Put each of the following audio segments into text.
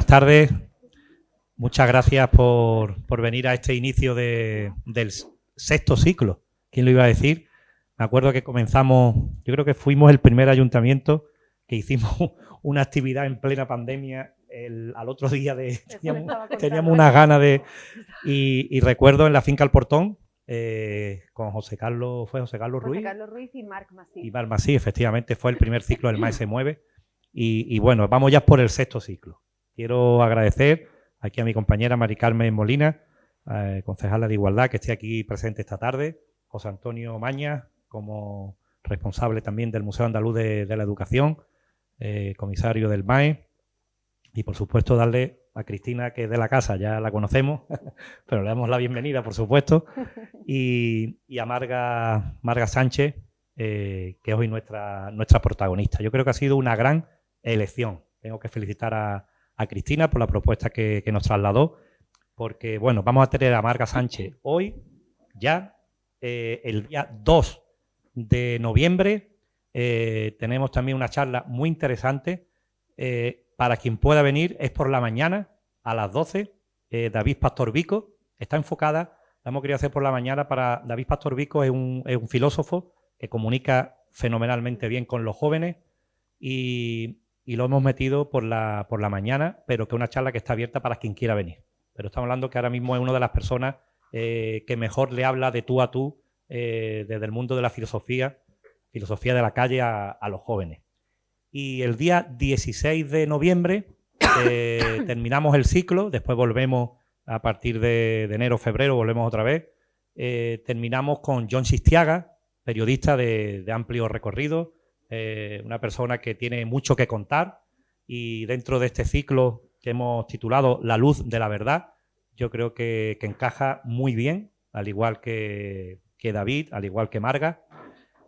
tardes. Muchas gracias por venir a este inicio del sexto ciclo. ¿Quién lo iba a decir? Me acuerdo que comenzamos, yo creo que fuimos el primer ayuntamiento que hicimos una actividad en plena pandemia. Al otro día teníamos unas ganas de... Y recuerdo en la finca El Portón, con José Carlos Ruiz. José Carlos Ruiz y Marc Masí. Y Marc Masí, efectivamente, fue el primer ciclo del MAE se mueve. Y bueno, vamos ya por el sexto ciclo. Quiero agradecer aquí a mi compañera Mari Carmen Molina, concejala de Igualdad, que esté aquí presente esta tarde. José Antonio Mañas, como responsable también del Museo Andaluz de la Educación, comisario del MAE. Y, por supuesto, darle a Cristina, que es de la casa, ya la conocemos, pero le damos la bienvenida, por supuesto. Y a Marga Sánchez, que es hoy nuestra protagonista. Yo creo que ha sido una gran elección. Tengo que felicitar a Cristina por la propuesta que nos trasladó, porque, bueno, vamos a tener a Marga Sánchez hoy, ya, el día 2 de noviembre. Tenemos también una charla muy interesante. Para quien pueda venir, es por la mañana, a las 12. David Pastor Vico está enfocada, la hemos querido hacer por la mañana. Para David Pastor Vico es un filósofo que comunica fenomenalmente bien con los jóvenes y lo hemos metido por la mañana, pero que es una charla que está abierta para quien quiera venir. Pero estamos hablando que ahora mismo es una de las personas que mejor le habla de tú a tú desde el mundo de la filosofía de la calle a los jóvenes. Y el día 16 de noviembre terminamos el ciclo, después volvemos a partir de enero, febrero, volvemos otra vez. Terminamos con Jon Sistiaga, periodista de amplio recorrido, una persona que tiene mucho que contar, y dentro de este ciclo que hemos titulado La luz de la verdad, yo creo que encaja muy bien, al igual que David, al igual que Marga.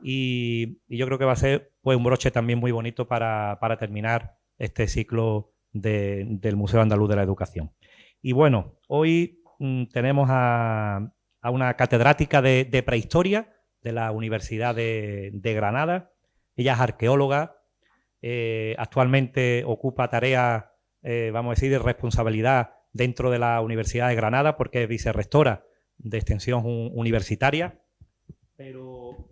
Y yo creo que va a ser pues un broche también muy bonito para terminar este ciclo del Museo Andaluz de la Educación. Y bueno, hoy tenemos a una catedrática de prehistoria de la Universidad de Granada. Ella es arqueóloga, actualmente ocupa tareas, vamos a decir, de responsabilidad dentro de la Universidad de Granada, porque es vicerrectora de extensión universitaria, pero...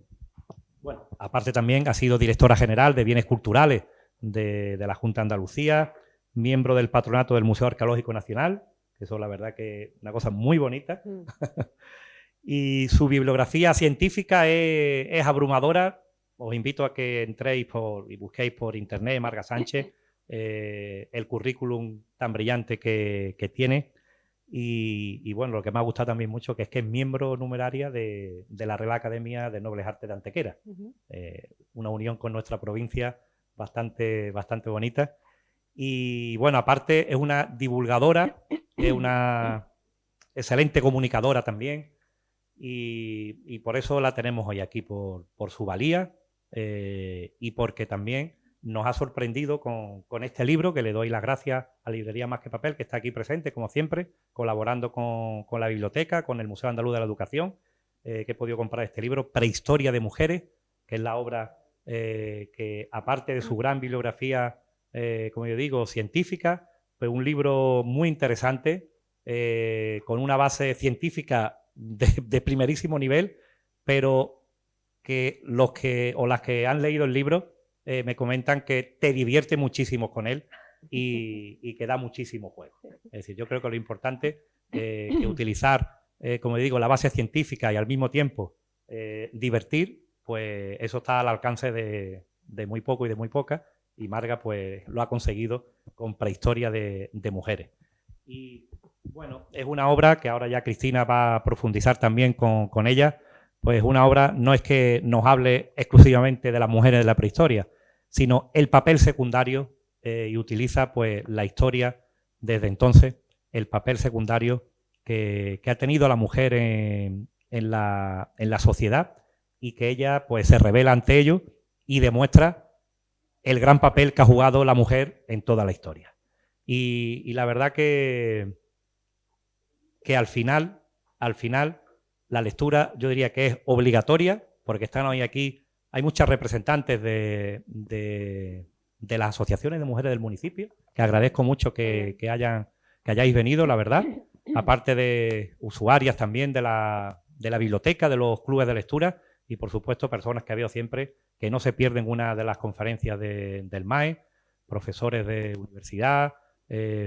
bueno, aparte también ha sido directora general de Bienes Culturales de la Junta de Andalucía, miembro del patronato del Museo Arqueológico Nacional, que eso la verdad que es una cosa muy bonita. Y su bibliografía científica es abrumadora. Os invito a que entréis y busquéis por internet Marga Sánchez, el currículum tan brillante que tiene. Y bueno, lo que me ha gustado también mucho que es miembro numeraria de la Real Academia de Nobles Artes de Antequera. Una unión con nuestra provincia bastante bonita. Y bueno, aparte es una divulgadora, es una excelente comunicadora también, y por eso la tenemos hoy aquí, por su valía, y porque también nos ha sorprendido con este libro, que le doy las gracias a Librería Más que Papel, que está aquí presente, como siempre, colaborando con la biblioteca, con el Museo Andaluz de la Educación, que he podido comprar este libro, Prehistoria de Mujeres, que es la obra que, aparte de su gran bibliografía, como yo digo, científica, pues un libro muy interesante, con una base científica de primerísimo nivel, pero que las que han leído el libro me comentan que te divierte muchísimo con él y que da muchísimo juego. Es decir, yo creo que lo importante que utilizar, como digo, la base científica y al mismo tiempo divertir, pues eso está al alcance de muy poco y de muy poca, y Marga pues lo ha conseguido con Prehistoria de Mujeres. Y bueno, es una obra que ahora ya Cristina va a profundizar también con ella. Pues una obra no es que nos hable exclusivamente de las mujeres de la prehistoria, sino el papel secundario, y utiliza pues la historia desde entonces, el papel secundario que ha tenido la mujer en la sociedad, y que ella pues se revela ante ello y demuestra el gran papel que ha jugado la mujer en toda la historia. Y la verdad que al final la lectura yo diría que es obligatoria, porque están hoy aquí, hay muchas representantes de las asociaciones de mujeres del municipio, que agradezco mucho que hayáis venido, la verdad, aparte de usuarias también de la biblioteca, de los clubes de lectura y, por supuesto, personas que veo siempre que no se pierden una de las conferencias del MAE, profesores de universidad,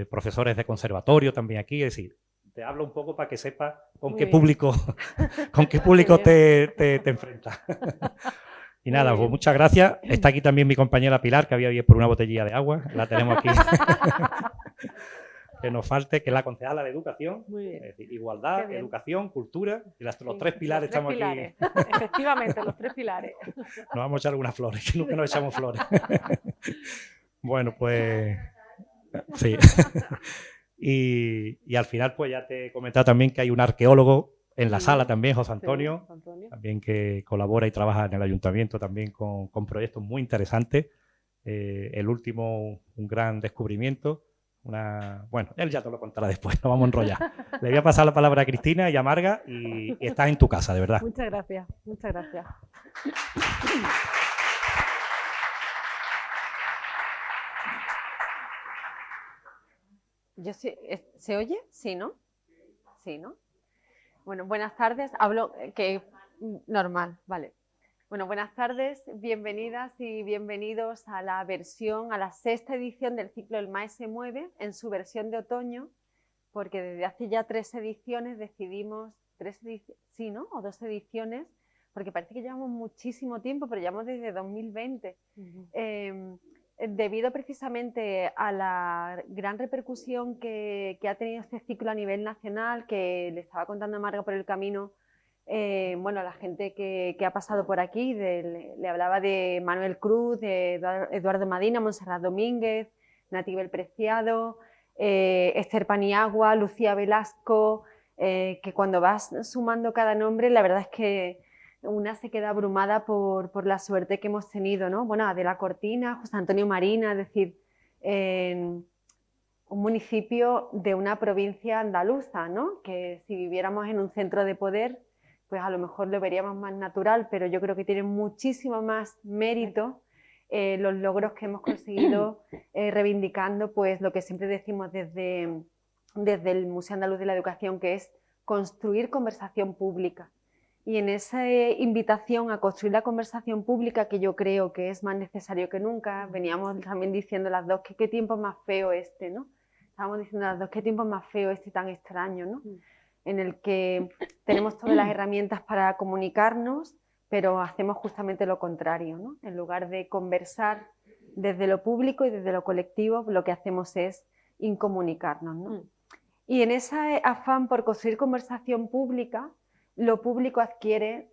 profesores de conservatorio también aquí, es decir, te hablo un poco para que sepas con qué público, con qué público te enfrentas. Y nada, pues muchas gracias. Está aquí también mi compañera Pilar, que había ido por una botellilla de agua. La tenemos aquí. Que nos falte, que es la concejala de Educación. Es decir, igualdad, educación, cultura. Y los tres pilares estamos pilares. aquí. Efectivamente, los tres pilares. Nos vamos a echar algunas flores, que nunca nos echamos flores. Bueno, pues sí. Y al final, pues ya te he comentado también que hay un arqueólogo en la sala también, José Antonio, también que colabora y trabaja en el ayuntamiento también con proyectos muy interesantes. El último, un gran descubrimiento. Bueno, él ya te lo contará después, no vamos a enrollar. Le voy a pasar la palabra a Cristina y a Marga y estás en tu casa, de verdad. Muchas gracias, muchas gracias. ¿Se oye? Sí, ¿no? Sí, ¿no? Bueno, buenas tardes. Hablo normal, vale. Bueno, buenas tardes, bienvenidas y bienvenidos a la sexta edición del ciclo El MAE se mueve, en su versión de otoño, porque desde hace ya 3 ediciones decidimos, sí, ¿no? O 2 ediciones, porque parece que llevamos muchísimo tiempo, pero llevamos desde 2020. Debido precisamente a la gran repercusión que ha tenido este ciclo a nivel nacional, que le estaba contando a Marga por el camino, bueno, la gente que ha pasado por aquí, le hablaba de Manuel Cruz, de Eduardo Madina, Montserrat Domínguez, Natibel Preciado, Esther Paniagua, Lucía Velasco, que cuando vas sumando cada nombre, la verdad es que una se queda abrumada por la suerte que hemos tenido, ¿no? Bueno, Adela Cortina, José Antonio Marina, es decir, un municipio de una provincia andaluza, ¿no? Que si viviéramos en un centro de poder, pues a lo mejor lo veríamos más natural, pero yo creo que tiene muchísimo más mérito los logros que hemos conseguido reivindicando, pues lo que siempre decimos desde el Museo Andaluz de la Educación, que es construir conversación pública. Y en esa invitación a construir la conversación pública, que yo creo que es más necesario que nunca, veníamos también diciendo las dos que qué tiempo más feo este, ¿no? Estábamos diciendo las dos qué tiempo más feo este tan extraño, ¿no? En el que tenemos todas las herramientas para comunicarnos, pero hacemos justamente lo contrario, ¿no? En lugar de conversar desde lo público y desde lo colectivo, lo que hacemos es incomunicarnos, ¿no? Y en ese afán por construir conversación pública, lo público adquiere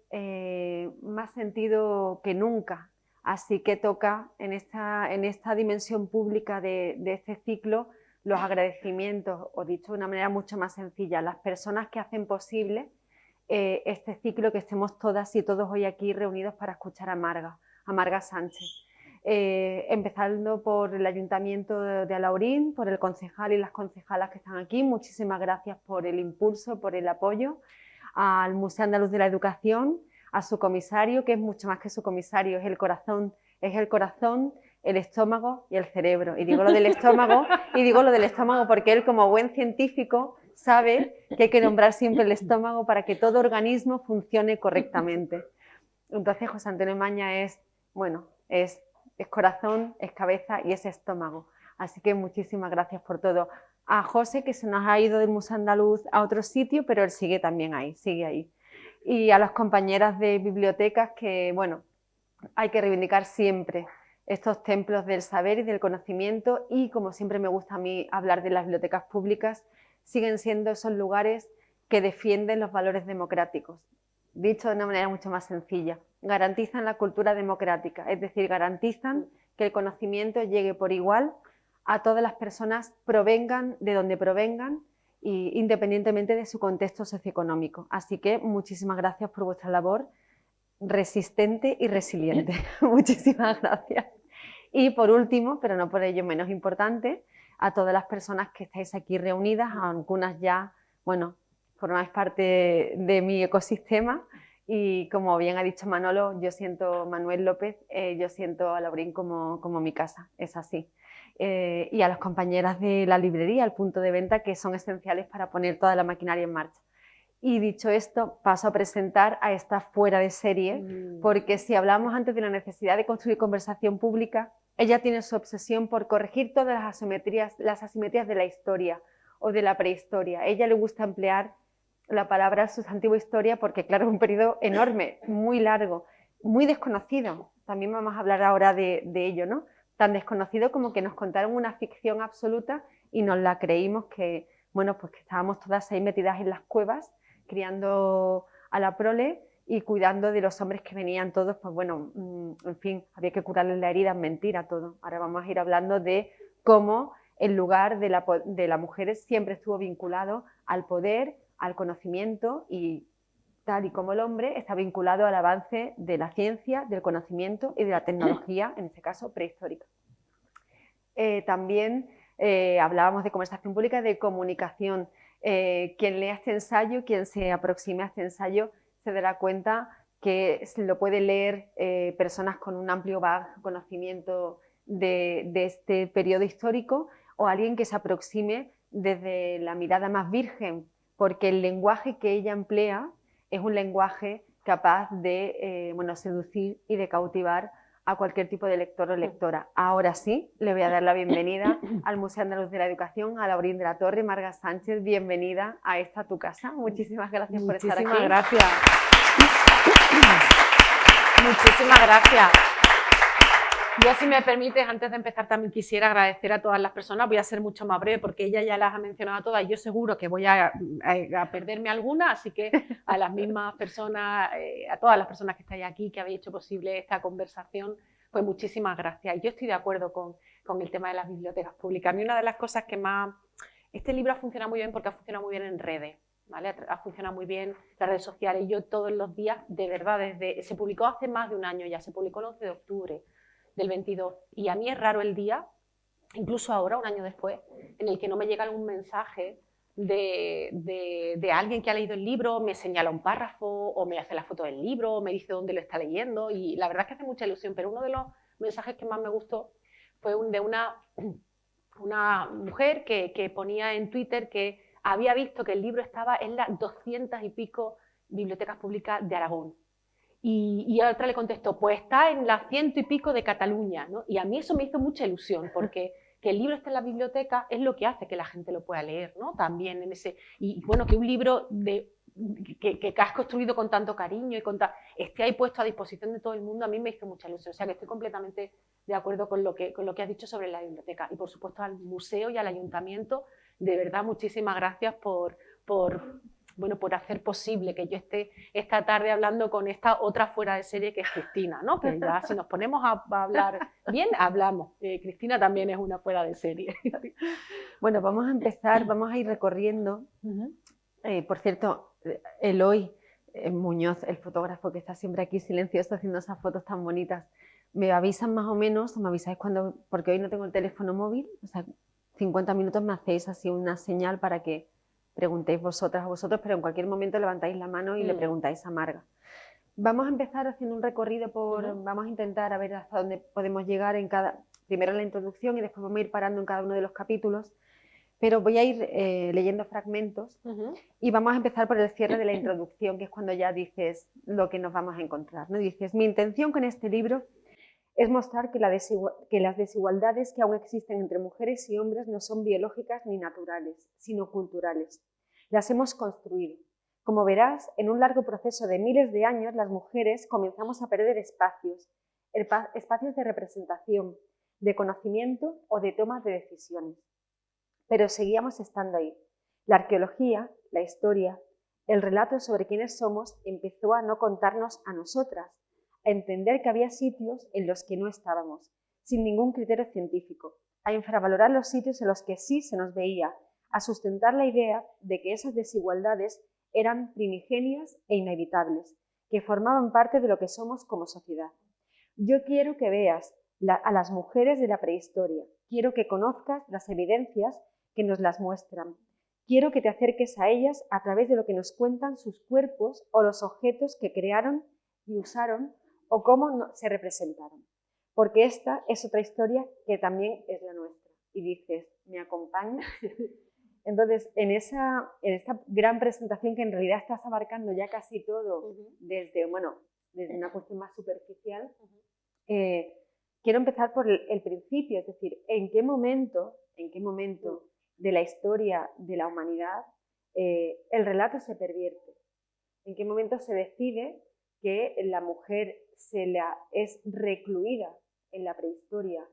más sentido que nunca. Así que toca en esta dimensión pública de este ciclo los agradecimientos, o dicho de una manera mucho más sencilla, las personas que hacen posible este ciclo, que estemos todas y todos hoy aquí reunidos para escuchar a Marga Sánchez. Empezando por el Ayuntamiento de Alhaurín, por el concejal y las concejalas que están aquí, muchísimas gracias por el impulso, por el apoyo, al Museo Andaluz de la Educación, a su comisario, que es mucho más que su comisario, es el corazón, el estómago y el cerebro. Y digo lo del estómago porque él, como buen científico, sabe que hay que nombrar siempre el estómago para que todo organismo funcione correctamente. Entonces José Antonio Maña es corazón, es cabeza y es estómago. Así que muchísimas gracias por todo. A José, que se nos ha ido del Museo Andaluz a otro sitio, pero él sigue también ahí, sigue ahí. Y a las compañeras de bibliotecas que, bueno, hay que reivindicar siempre estos templos del saber y del conocimiento, y como siempre me gusta a mí hablar de las bibliotecas públicas, siguen siendo esos lugares que defienden los valores democráticos. Dicho de una manera mucho más sencilla, garantizan la cultura democrática, es decir, garantizan que el conocimiento llegue por igual a todas las personas, provengan de donde provengan, y independientemente de su contexto socioeconómico. Así que muchísimas gracias por vuestra labor resistente y resiliente. Muchísimas gracias. Y por último, pero no por ello menos importante, a todas las personas que estáis aquí reunidas, algunas ya, bueno, formáis parte de mi ecosistema, y como bien ha dicho Manolo, Manuel López, yo siento Alhaurín como mi casa, es así. y a las compañeras de la librería, el punto de venta, que son esenciales para poner toda la maquinaria en marcha. Y dicho esto, paso a presentar a esta fuera de serie, porque si hablamos antes de la necesidad de construir conversación pública, ella tiene su obsesión por corregir todas las asimetrías de la historia o de la prehistoria. A ella le gusta emplear la palabra sustantivo historia porque, claro, es un periodo enorme, muy largo, muy desconocido. También vamos a hablar ahora de ello, ¿no? Tan desconocido como que nos contaron una ficción absoluta y nos la creímos que, bueno, pues que estábamos todas ahí metidas en las cuevas, criando a la prole y cuidando de los hombres que venían todos, pues bueno, en fin, había que curarles la herida, mentira todo. Ahora vamos a ir hablando de cómo el lugar de la mujer siempre estuvo vinculado al poder, al conocimiento y tal y como el hombre está vinculado al avance de la ciencia, del conocimiento y de la tecnología, en este caso prehistórica. También hablábamos de conversación pública, de comunicación. Quien lea este ensayo, quien se aproxime a este ensayo, se dará cuenta que lo puede leer personas con un amplio conocimiento de este periodo histórico o alguien que se aproxime desde la mirada más virgen, porque el lenguaje que ella emplea es un lenguaje capaz de seducir y de cautivar a cualquier tipo de lector o lectora. Ahora sí, le voy a dar la bienvenida al Museo Andaluz de la Educación, a Laurín de la Torre. Marga Sánchez, bienvenida a esta tu casa. Muchísimas gracias por estar aquí. Muchísimas gracias. Muchísimas gracias. Yo, si me permites, antes de empezar también quisiera agradecer a todas las personas. Voy a ser mucho más breve porque ella ya las ha mencionado a todas y yo seguro que voy a perderme alguna, así que a las mismas personas, a todas las personas que estáis aquí, que habéis hecho posible esta conversación, pues muchísimas gracias. Y yo estoy de acuerdo con el tema de las bibliotecas públicas. A mí una de las cosas que más... Este libro ha funcionado muy bien porque ha funcionado muy bien en redes, ¿vale? Ha funcionado muy bien las redes sociales. Yo todos los días, de verdad, se publicó hace más de un año ya, se publicó el 11 de octubre del 22, y a mí es raro el día, incluso ahora, un año después, en el que no me llega algún mensaje de alguien que ha leído el libro, me señala un párrafo o me hace la foto del libro o me dice dónde lo está leyendo, y la verdad es que hace mucha ilusión. Pero uno de los mensajes que más me gustó fue de una mujer que ponía en Twitter que había visto que el libro estaba en las 200 y pico bibliotecas públicas de Aragón. Y otra le contestó, pues está en las 100 y pico de Cataluña, ¿no? Y a mí eso me hizo mucha ilusión, porque que el libro esté en la biblioteca es lo que hace que la gente lo pueda leer, ¿no? También en ese... Y bueno, que un libro que has construido con tanto cariño y esté ahí puesto a disposición de todo el mundo, a mí me hizo mucha ilusión. O sea que estoy completamente de acuerdo con lo que has dicho sobre la biblioteca. Y por supuesto al museo y al ayuntamiento, de verdad, muchísimas gracias por hacer posible que yo esté esta tarde hablando con esta otra fuera de serie que es Cristina, ¿no? Que ya si nos ponemos a hablar bien, hablamos. Cristina también es una fuera de serie. Bueno, vamos a empezar, vamos a ir recorriendo. Por cierto, Eloy Muñoz, el fotógrafo que está siempre aquí silencioso haciendo esas fotos tan bonitas, me avisan más o menos, me avisáis cuando, porque hoy no tengo el teléfono móvil, o sea, 50 minutos me hacéis así una señal para que preguntéis vosotras a vosotros, pero en cualquier momento levantáis la mano y le preguntáis a Marga. Vamos a empezar haciendo un recorrido vamos a intentar a ver hasta dónde podemos llegar primero en la introducción y después vamos a ir parando en cada uno de los capítulos, pero voy a ir leyendo fragmentos y vamos a empezar por el cierre de la introducción, que es cuando ya dices lo que nos vamos a encontrar, ¿no? Dices, mi intención con este libro es mostrar que las desigualdades que aún existen entre mujeres y hombres no son biológicas ni naturales, sino culturales. Las hemos construido. Como verás, en un largo proceso de miles de años, las mujeres comenzamos a perder espacios de representación, de conocimiento o de toma de decisiones. Pero seguíamos estando ahí. La arqueología, la historia, el relato sobre quiénes somos empezó a no contarnos a nosotras, a entender que había sitios en los que no estábamos, sin ningún criterio científico, a infravalorar los sitios en los que sí se nos veía, a sustentar la idea de que esas desigualdades eran primigenias e inevitables, que formaban parte de lo que somos como sociedad. Yo quiero que veas a las mujeres de la prehistoria, quiero que conozcas las evidencias que nos las muestran, quiero que te acerques a ellas a través de lo que nos cuentan sus cuerpos o los objetos que crearon y usaron o cómo se representaron, porque esta es otra historia que también es la nuestra. apaño. Entonces, en esta gran presentación que en realidad estás abarcando ya casi todo, desde una cuestión más superficial, quiero empezar por el principio, es decir, ¿en qué momento de la historia de la humanidad el relato se pervierte? ¿En qué momento se decide que la mujer es recluida en la prehistoria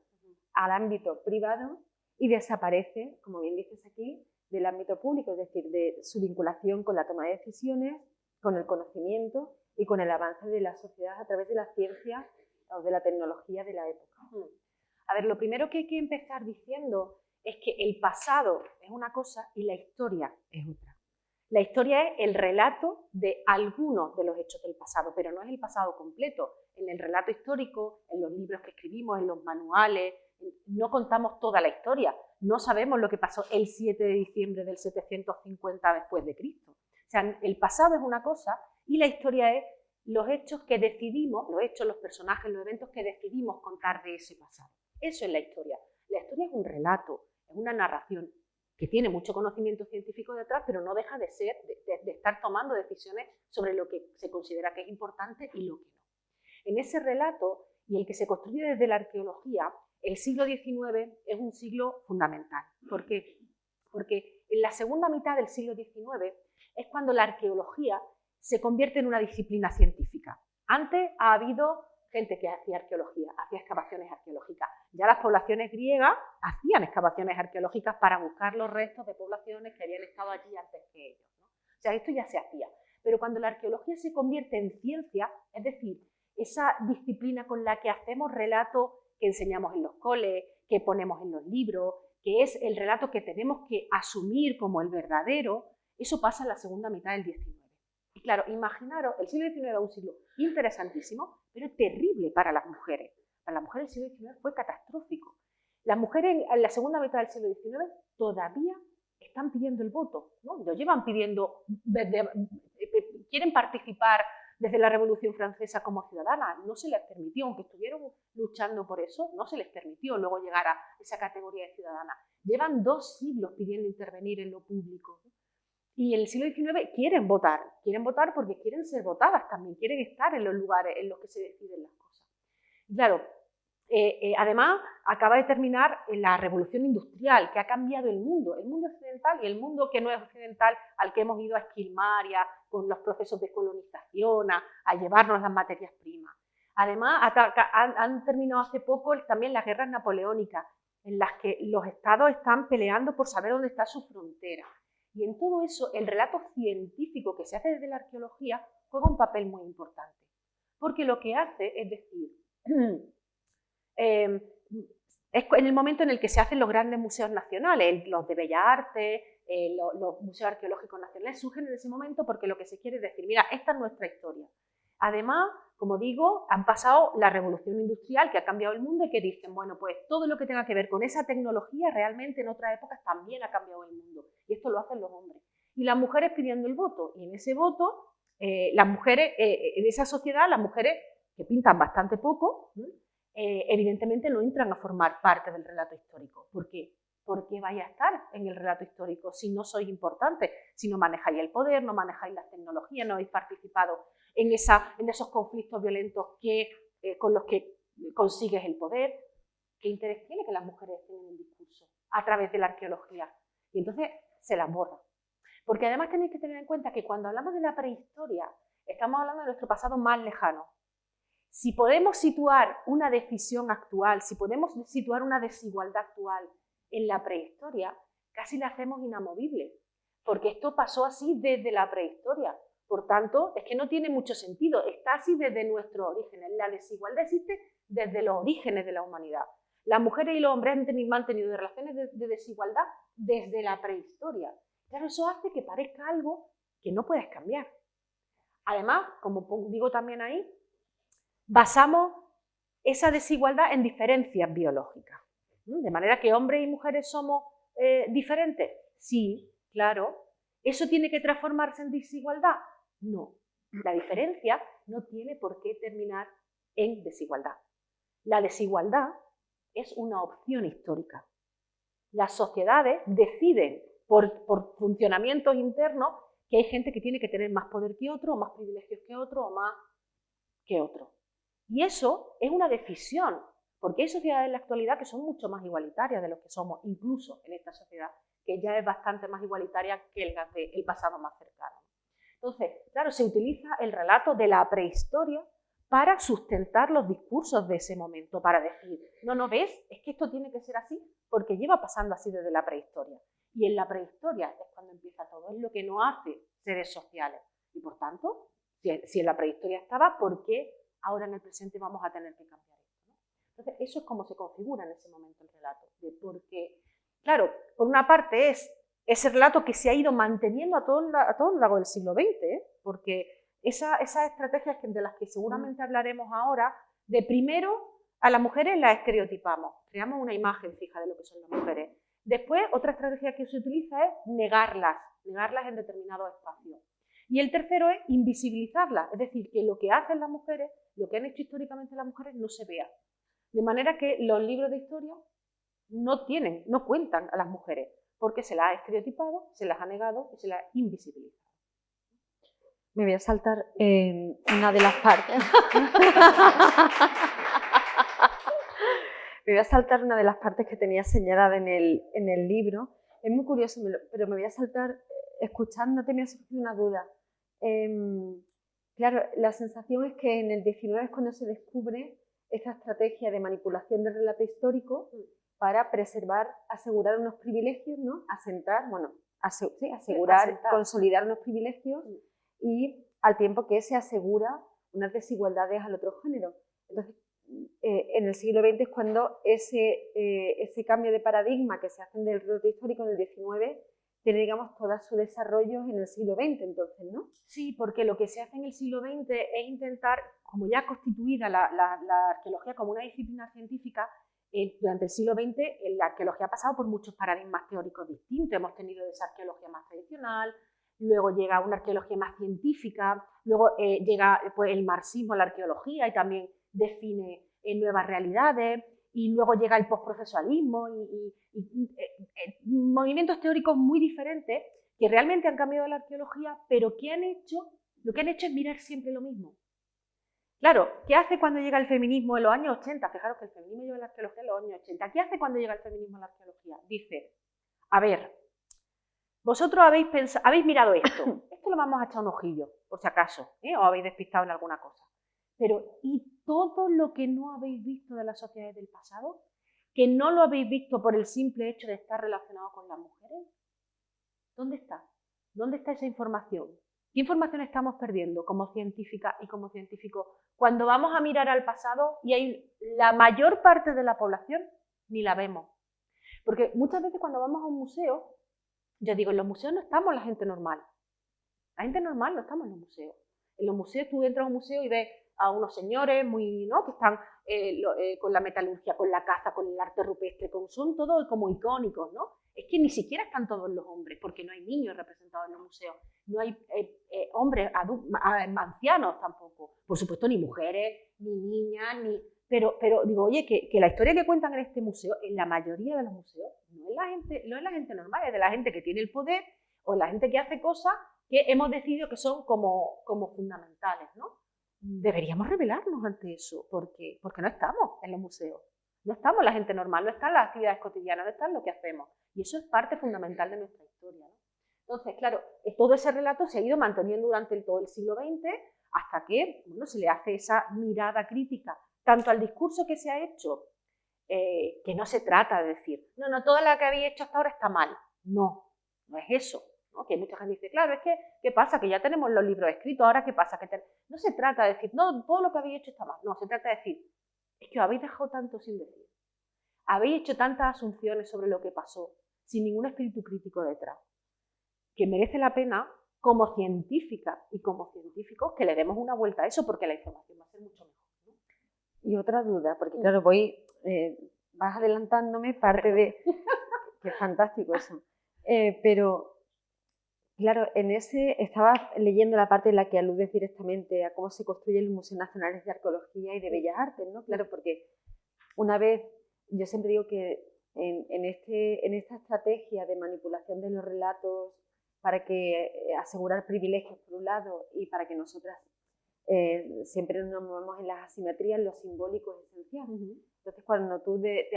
al ámbito privado y desaparece, como bien dices aquí, del ámbito público, es decir, de su vinculación con la toma de decisiones, con el conocimiento y con el avance de la sociedad a través de la ciencia o de la tecnología de la época? A ver, lo primero que hay que empezar diciendo es que el pasado es una cosa y la historia es otra. La historia es el relato de algunos de los hechos del pasado, pero no es el pasado completo. En el relato histórico, en los libros que escribimos, en los manuales, no contamos toda la historia. No sabemos lo que pasó el 7 de diciembre del 750 después de Cristo. O sea, el pasado es una cosa y la historia es los hechos que decidimos, los personajes, los eventos que decidimos contar de ese pasado. Eso es la historia. La historia es un relato, es una narración que tiene mucho conocimiento científico detrás, pero no deja de ser, de estar tomando decisiones sobre lo que se considera que es importante y lo que no. En ese relato, y el que se construye desde la arqueología, el siglo XIX es un siglo fundamental. ¿Por qué? Porque en la segunda mitad del siglo XIX es cuando la arqueología se convierte en una disciplina científica. Antes ha habido gente que hacía arqueología, hacía excavaciones arqueológicas. Ya las poblaciones griegas hacían excavaciones arqueológicas para buscar los restos de poblaciones que habían estado allí antes que ellos, ¿no? O sea, esto ya se hacía. Pero cuando la arqueología se convierte en ciencia, es decir, esa disciplina con la que hacemos relatos que enseñamos en los coles, que ponemos en los libros, que es el relato que tenemos que asumir como el verdadero, eso pasa en la segunda mitad del XIX. Y claro, imaginaros, el siglo XIX era un siglo interesantísimo, pero terrible para las mujeres. Para las mujeres el siglo XIX fue catastrófico. Las mujeres en la segunda mitad del siglo XIX todavía están pidiendo el voto, ¿no? Lo llevan pidiendo, quieren participar desde la Revolución Francesa como ciudadanas. No se les permitió, aunque estuvieron luchando por eso, no se les permitió luego llegar a esa categoría de ciudadana. Llevan 2 siglos pidiendo intervenir en lo público. Y en el siglo XIX quieren votar porque quieren ser votadas también, quieren estar en los lugares en los que se deciden las cosas. Claro, además acaba de terminar la revolución industrial, que ha cambiado el mundo occidental y el mundo que no es occidental, al que hemos ido a esquilmar ya con los procesos de colonización, a llevarnos las materias primas. Además, han terminado hace poco también las guerras napoleónicas, en las que los estados están peleando por saber dónde está su frontera. Y en todo eso, el relato científico que se hace desde la arqueología juega un papel muy importante. Porque lo que hace es decir, es en el momento en el que se hacen los grandes museos nacionales, los de Bellas Artes, los museos arqueológicos nacionales, surgen en ese momento porque lo que se quiere es decir, mira, esta es nuestra historia. Además, como digo, han pasado la revolución industrial que ha cambiado el mundo y que dicen, bueno, pues todo lo que tenga que ver con esa tecnología realmente en otras épocas también ha cambiado el mundo. Y esto lo hacen los hombres. Y las mujeres pidiendo el voto. Y en ese voto, las mujeres, en esa sociedad, las mujeres que pintan bastante poco, evidentemente no entran a formar parte del relato histórico. ¿Por qué? ¿Por qué vais a estar en el relato histórico si no sois importantes? Si no manejáis el poder, no manejáis las tecnologías, no habéis participado en esos conflictos violentos con los que consigues el poder. ¿Qué interés tiene que las mujeres tienen el discurso a través de la arqueología? Y entonces se las borra. Porque además tenéis que tener en cuenta que cuando hablamos de la prehistoria, estamos hablando de nuestro pasado más lejano. Si podemos situar una decisión actual, si podemos situar una desigualdad actual en la prehistoria, casi la hacemos inamovible, porque esto pasó así desde la prehistoria. Por tanto, es que no tiene mucho sentido, está así desde nuestros orígenes. La desigualdad existe desde los orígenes de la humanidad. Las mujeres y los hombres han mantenido relaciones de desigualdad desde la prehistoria. Claro, eso hace que parezca algo que no puedes cambiar. Además, como digo también ahí, basamos esa desigualdad en diferencias biológicas. De manera que hombres y mujeres somos diferentes. Sí, claro. ¿Eso tiene que transformarse en desigualdad? No. La diferencia no tiene por qué terminar en desigualdad. La desigualdad es una opción histórica. Las sociedades deciden por funcionamientos internos que hay gente que tiene que tener más poder que otro, o más privilegios que otro, o más que otro. Y eso es una decisión, porque hay sociedades en la actualidad que son mucho más igualitarias de lo que somos, incluso en esta sociedad, que ya es bastante más igualitaria que el pasado más cercano. Entonces, claro, se utiliza el relato de la prehistoria para sustentar los discursos de ese momento, para decir, no ves, es que esto tiene que ser así, porque lleva pasando así desde la prehistoria. Y en la prehistoria es cuando empieza todo, es lo que nos hace seres sociales. Y por tanto, si en la prehistoria estaba, ¿por qué ahora en el presente vamos a tener que cambiar esto? ¿No? Entonces, eso es como se configura en ese momento el relato. Porque, claro, por una parte es ese relato que se ha ido manteniendo a todo lo largo del siglo XX, porque esas estrategias de las que seguramente hablaremos ahora, de primero a las mujeres las estereotipamos, creamos una imagen fija de lo que son las mujeres. Después, otra estrategia que se utiliza es negarlas en determinados espacios. Y el tercero es invisibilizarlas, es decir, que lo que hacen las mujeres, lo que han hecho históricamente las mujeres, no se vea. De manera que los libros de historia no cuentan a las mujeres, porque se las ha estereotipado, se las ha negado y se las ha invisibilizado. Me voy a saltar una de las partes. Me voy a saltar una de las partes que tenía señalada en el libro. Es muy curioso, pero me voy a saltar escuchándote, me ha surgido una duda. Claro, la sensación es que en el 19 es cuando se descubre esta estrategia de manipulación del relato histórico para preservar, asegurar unos privilegios, ¿no? Asegurar, consolidar unos privilegios y al tiempo que se asegura unas desigualdades al otro género. Entonces, en el siglo XX es cuando ese cambio de paradigma que se hace del relato histórico en el 19 tiene, digamos, todo su desarrollo en el siglo XX, entonces, ¿no? Sí, porque lo que se hace en el siglo XX es intentar, como ya constituida la arqueología como una disciplina científica, durante el siglo XX la arqueología ha pasado por muchos paradigmas teóricos distintos. Hemos tenido esa arqueología más tradicional, luego llega una arqueología más científica, luego llega pues, el marxismo a la arqueología y también define nuevas realidades, y luego llega el postprocesualismo y movimientos teóricos muy diferentes que realmente han cambiado la arqueología, pero lo que han hecho es mirar siempre lo mismo. Claro, ¿qué hace cuando llega el feminismo en los años 80? Fijaros que el feminismo llega a la arqueología en los años 80. ¿Qué hace cuando llega el feminismo a la arqueología? Dice, a ver, vosotros habéis mirado esto lo vamos a echar un ojillo, por si acaso, o habéis despistado en alguna cosa. Pero, ¿y todo lo que no habéis visto de las sociedades del pasado? ¿Que no lo habéis visto por el simple hecho de estar relacionado con las mujeres? ¿Dónde está? ¿Dónde está esa información? ¿Qué información estamos perdiendo como científica y como científico cuando vamos a mirar al pasado y hay la mayor parte de la población ni la vemos? Porque muchas veces cuando vamos a un museo, yo digo, en los museos no estamos la gente normal. La gente normal no estamos en los museos. En los museos tú entras a un museo y ves a unos señores muy, ¿no? que están con la metalurgia, con la caza, con el arte rupestre, son todos como icónicos, ¿no? Es que ni siquiera están todos los hombres, porque no hay niños representados en los museos, no hay hombres ancianos tampoco, por supuesto ni mujeres, ni niñas, pero digo, oye, que la historia que cuentan en este museo, en la mayoría de los museos, no es la gente normal, es de la gente que tiene el poder o la gente que hace cosas que hemos decidido que son como fundamentales, ¿no? Deberíamos rebelarnos ante eso, porque no estamos en los museos, no estamos la gente normal, no están las actividades cotidianas, no están lo que hacemos, y eso es parte fundamental de nuestra historia, ¿no? Entonces, claro, todo ese relato se ha ido manteniendo durante todo el siglo XX hasta que se le hace esa mirada crítica, tanto al discurso que se ha hecho, que no se trata de decir, no, todo lo que habéis hecho hasta ahora está mal, no es eso. ¿No? Que mucha gente dice, claro, es que, ¿qué pasa? Que ya tenemos los libros escritos, ahora ¿qué pasa? No se trata de decir, no, todo lo que habéis hecho está mal. No, se trata de decir, es que os habéis dejado tanto sin decir. Habéis hecho tantas asunciones sobre lo que pasó, sin ningún espíritu crítico detrás, que merece la pena, como científica y como científicos, que le demos una vuelta a eso, porque la información va a ser mucho mejor, ¿no? Y otra duda, porque claro, vas adelantándome parte de... que es fantástico eso. Pero... Claro, estaba leyendo la parte en la que aludes directamente a cómo se construyen los museos nacionales de arqueología y de bellas artes, ¿no? Claro, porque una vez, yo siempre digo que en esta estrategia de manipulación de los relatos para que asegurar privilegios por un lado y para que nosotras siempre nos movemos en las asimetrías, lo simbólico es esencial. Entonces, cuando tú te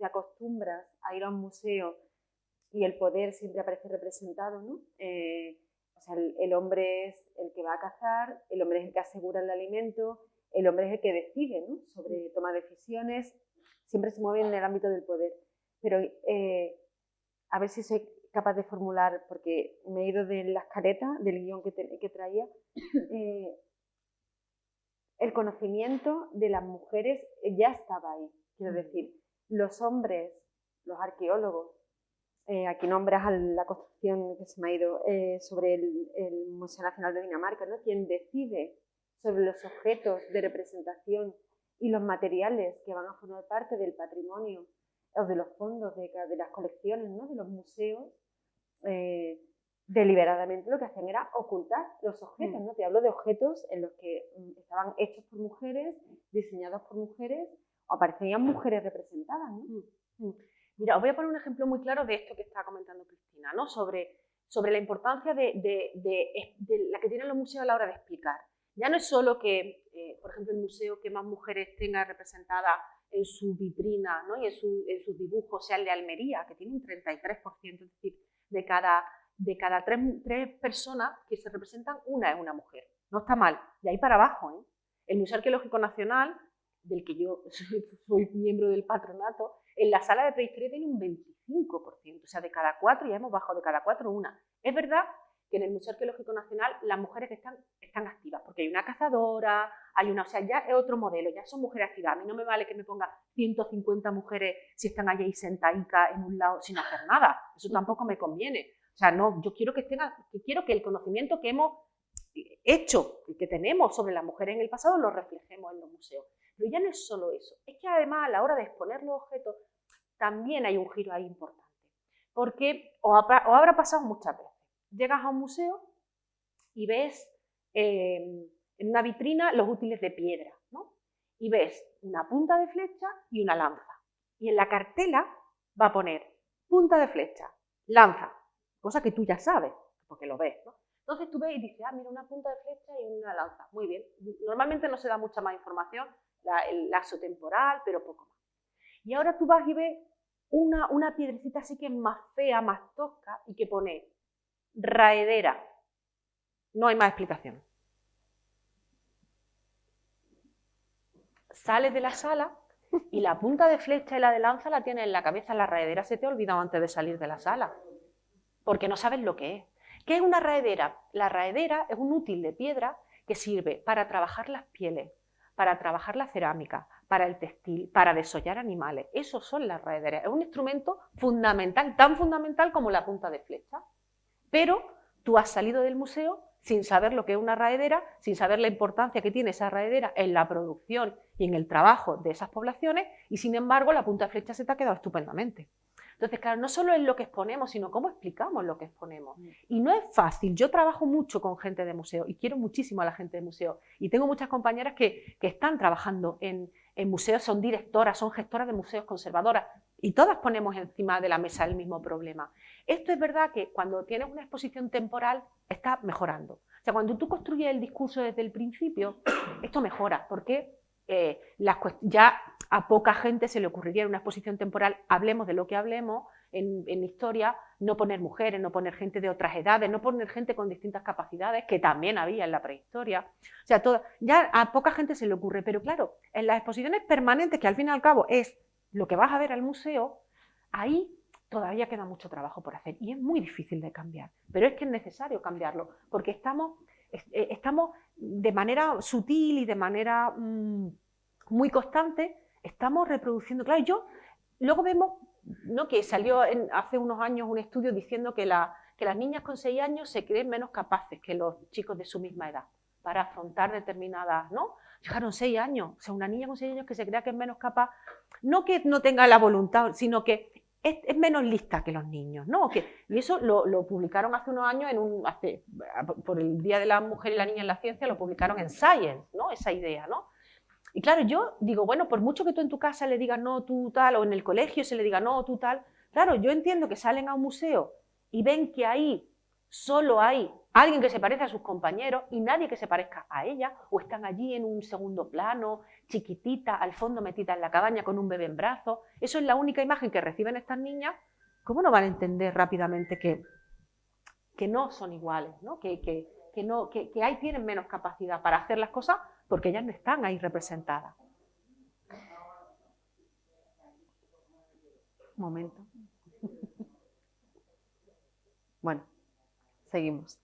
acostumbras a ir a un museo y el poder siempre aparece representado, ¿no? O sea, el hombre es el que va a cazar, el hombre es el que asegura el alimento, el hombre es el que decide, ¿no? Sobre toma de decisiones, siempre se mueve en el ámbito del poder. Pero a ver si soy capaz de formular, porque me he ido de la escaleta, del guión que traía, el conocimiento de las mujeres ya estaba ahí. Quiero decir, los hombres, los arqueólogos, aquí nombras a la construcción que se me ha ido sobre el Museo Nacional de Dinamarca, ¿no? Quien decide sobre los objetos de representación y los materiales que van a formar parte del patrimonio o de los fondos de las colecciones, ¿no? De los museos, deliberadamente lo que hacían era ocultar los objetos, ¿no? Te hablo de objetos en los que estaban hechos por mujeres, diseñados por mujeres, o aparecían mujeres representadas, ¿no? Mira, os voy a poner un ejemplo muy claro de esto que está comentando Cristina, ¿no? Sobre la importancia de la que tienen los museos a la hora de explicar. Ya no es solo que, por ejemplo, el museo que más mujeres tenga representadas en su vitrina, ¿no? Y en sus dibujos sea el de Almería, que tiene un 33%, es decir, de cada tres personas que se representan, una es una mujer. No está mal, de ahí para abajo, ¿eh? El Museo Arqueológico Nacional, del que yo soy miembro del patronato, en la sala de prehistoria tiene un 25%, o sea, de cada 4 ya hemos bajado, de cada 4 una. Es verdad que en el Museo Arqueológico Nacional las mujeres están activas, porque hay una cazadora, o sea, ya es otro modelo, ya son mujeres activas. A mí no me vale que me ponga 150 mujeres si están allí sentadicas en un lado sin hacer nada, eso tampoco me conviene. O sea, no, yo quiero que el conocimiento que hemos hecho y que tenemos sobre las mujeres en el pasado lo reflejemos en los museos. Pero ya no es solo eso, es que además a la hora de exponer los objetos también hay un giro ahí importante. Porque os habrá pasado muchas veces. Llegas a un museo y ves en una vitrina los útiles de piedra, ¿no? Y ves una punta de flecha y una lanza. Y en la cartela va a poner punta de flecha, lanza, cosa que tú ya sabes, porque lo ves, ¿no? Entonces tú ves y dices, mira, una punta de flecha y una lanza. Muy bien. Normalmente no se da mucha más información, el lazo temporal, pero poco más. Y ahora tú vas y ves una piedrecita así que es más fea, más tosca, y que pone raedera. No hay más explicación. Sales de la sala y la punta de flecha y la de lanza la tienes en la cabeza. La raedera se te ha olvidado antes de salir de la sala, porque no sabes lo que es. ¿Qué es una raedera? La raedera es un útil de piedra que sirve para trabajar las pieles, para trabajar la cerámica, para el textil, para desollar animales. Esos son las raederas. Es un instrumento fundamental, tan fundamental como la punta de flecha. Pero tú has salido del museo sin saber lo que es una raedera, sin saber la importancia que tiene esa raedera en la producción y en el trabajo de esas poblaciones, y sin embargo la punta de flecha se te ha quedado estupendamente. Entonces, claro, no solo es lo que exponemos, sino cómo explicamos lo que exponemos. Y no es fácil. Yo trabajo mucho con gente de museo y quiero muchísimo a la gente de museo. Y tengo muchas compañeras que están trabajando en museos, son directoras, son gestoras de museos, conservadoras, y todas ponemos encima de la mesa el mismo problema. Esto es verdad que cuando tienes una exposición temporal está mejorando. O sea, cuando tú construyes el discurso desde el principio, esto mejora, porque ya a poca gente se le ocurriría en una exposición temporal, hablemos de lo que hablemos, en historia, no poner mujeres, no poner gente de otras edades, no poner gente con distintas capacidades, que también había en la prehistoria. O sea, ya a poca gente se le ocurre, pero claro, en las exposiciones permanentes, que al fin y al cabo es lo que vas a ver al museo, ahí todavía queda mucho trabajo por hacer y es muy difícil de cambiar, pero es que es necesario cambiarlo, porque estamos de manera sutil y de manera muy constante, estamos reproduciendo. Claro, luego vemos, ¿no?, que salió hace unos años un estudio diciendo que las niñas con 6 años se creen menos capaces que los chicos de su misma edad para afrontar determinadas, ¿no? Fijaron, 6 años, o sea, una niña con 6 años que se crea que es menos capaz, no que no tenga la voluntad, sino que es menos lista que los niños, ¿no? Y eso lo publicaron hace unos años, por el Día de la Mujer y la Niña en la Ciencia, lo publicaron en Science, ¿no? Esa idea, ¿no? Y claro, yo digo, bueno, por mucho que tú en tu casa le digas no, tú tal, o en el colegio se le diga no, tú tal, claro, yo entiendo que salen a un museo y ven que ahí solo hay alguien que se parece a sus compañeros y nadie que se parezca a ella, o están allí en un segundo plano, chiquitita, al fondo metida en la cabaña con un bebé en brazos. Eso es la única imagen que reciben estas niñas. ¿Cómo no van a entender rápidamente que no son iguales, ¿no? Que ahí tienen menos capacidad para hacer las cosas porque ellas no están ahí representadas? Un momento. Bueno, seguimos.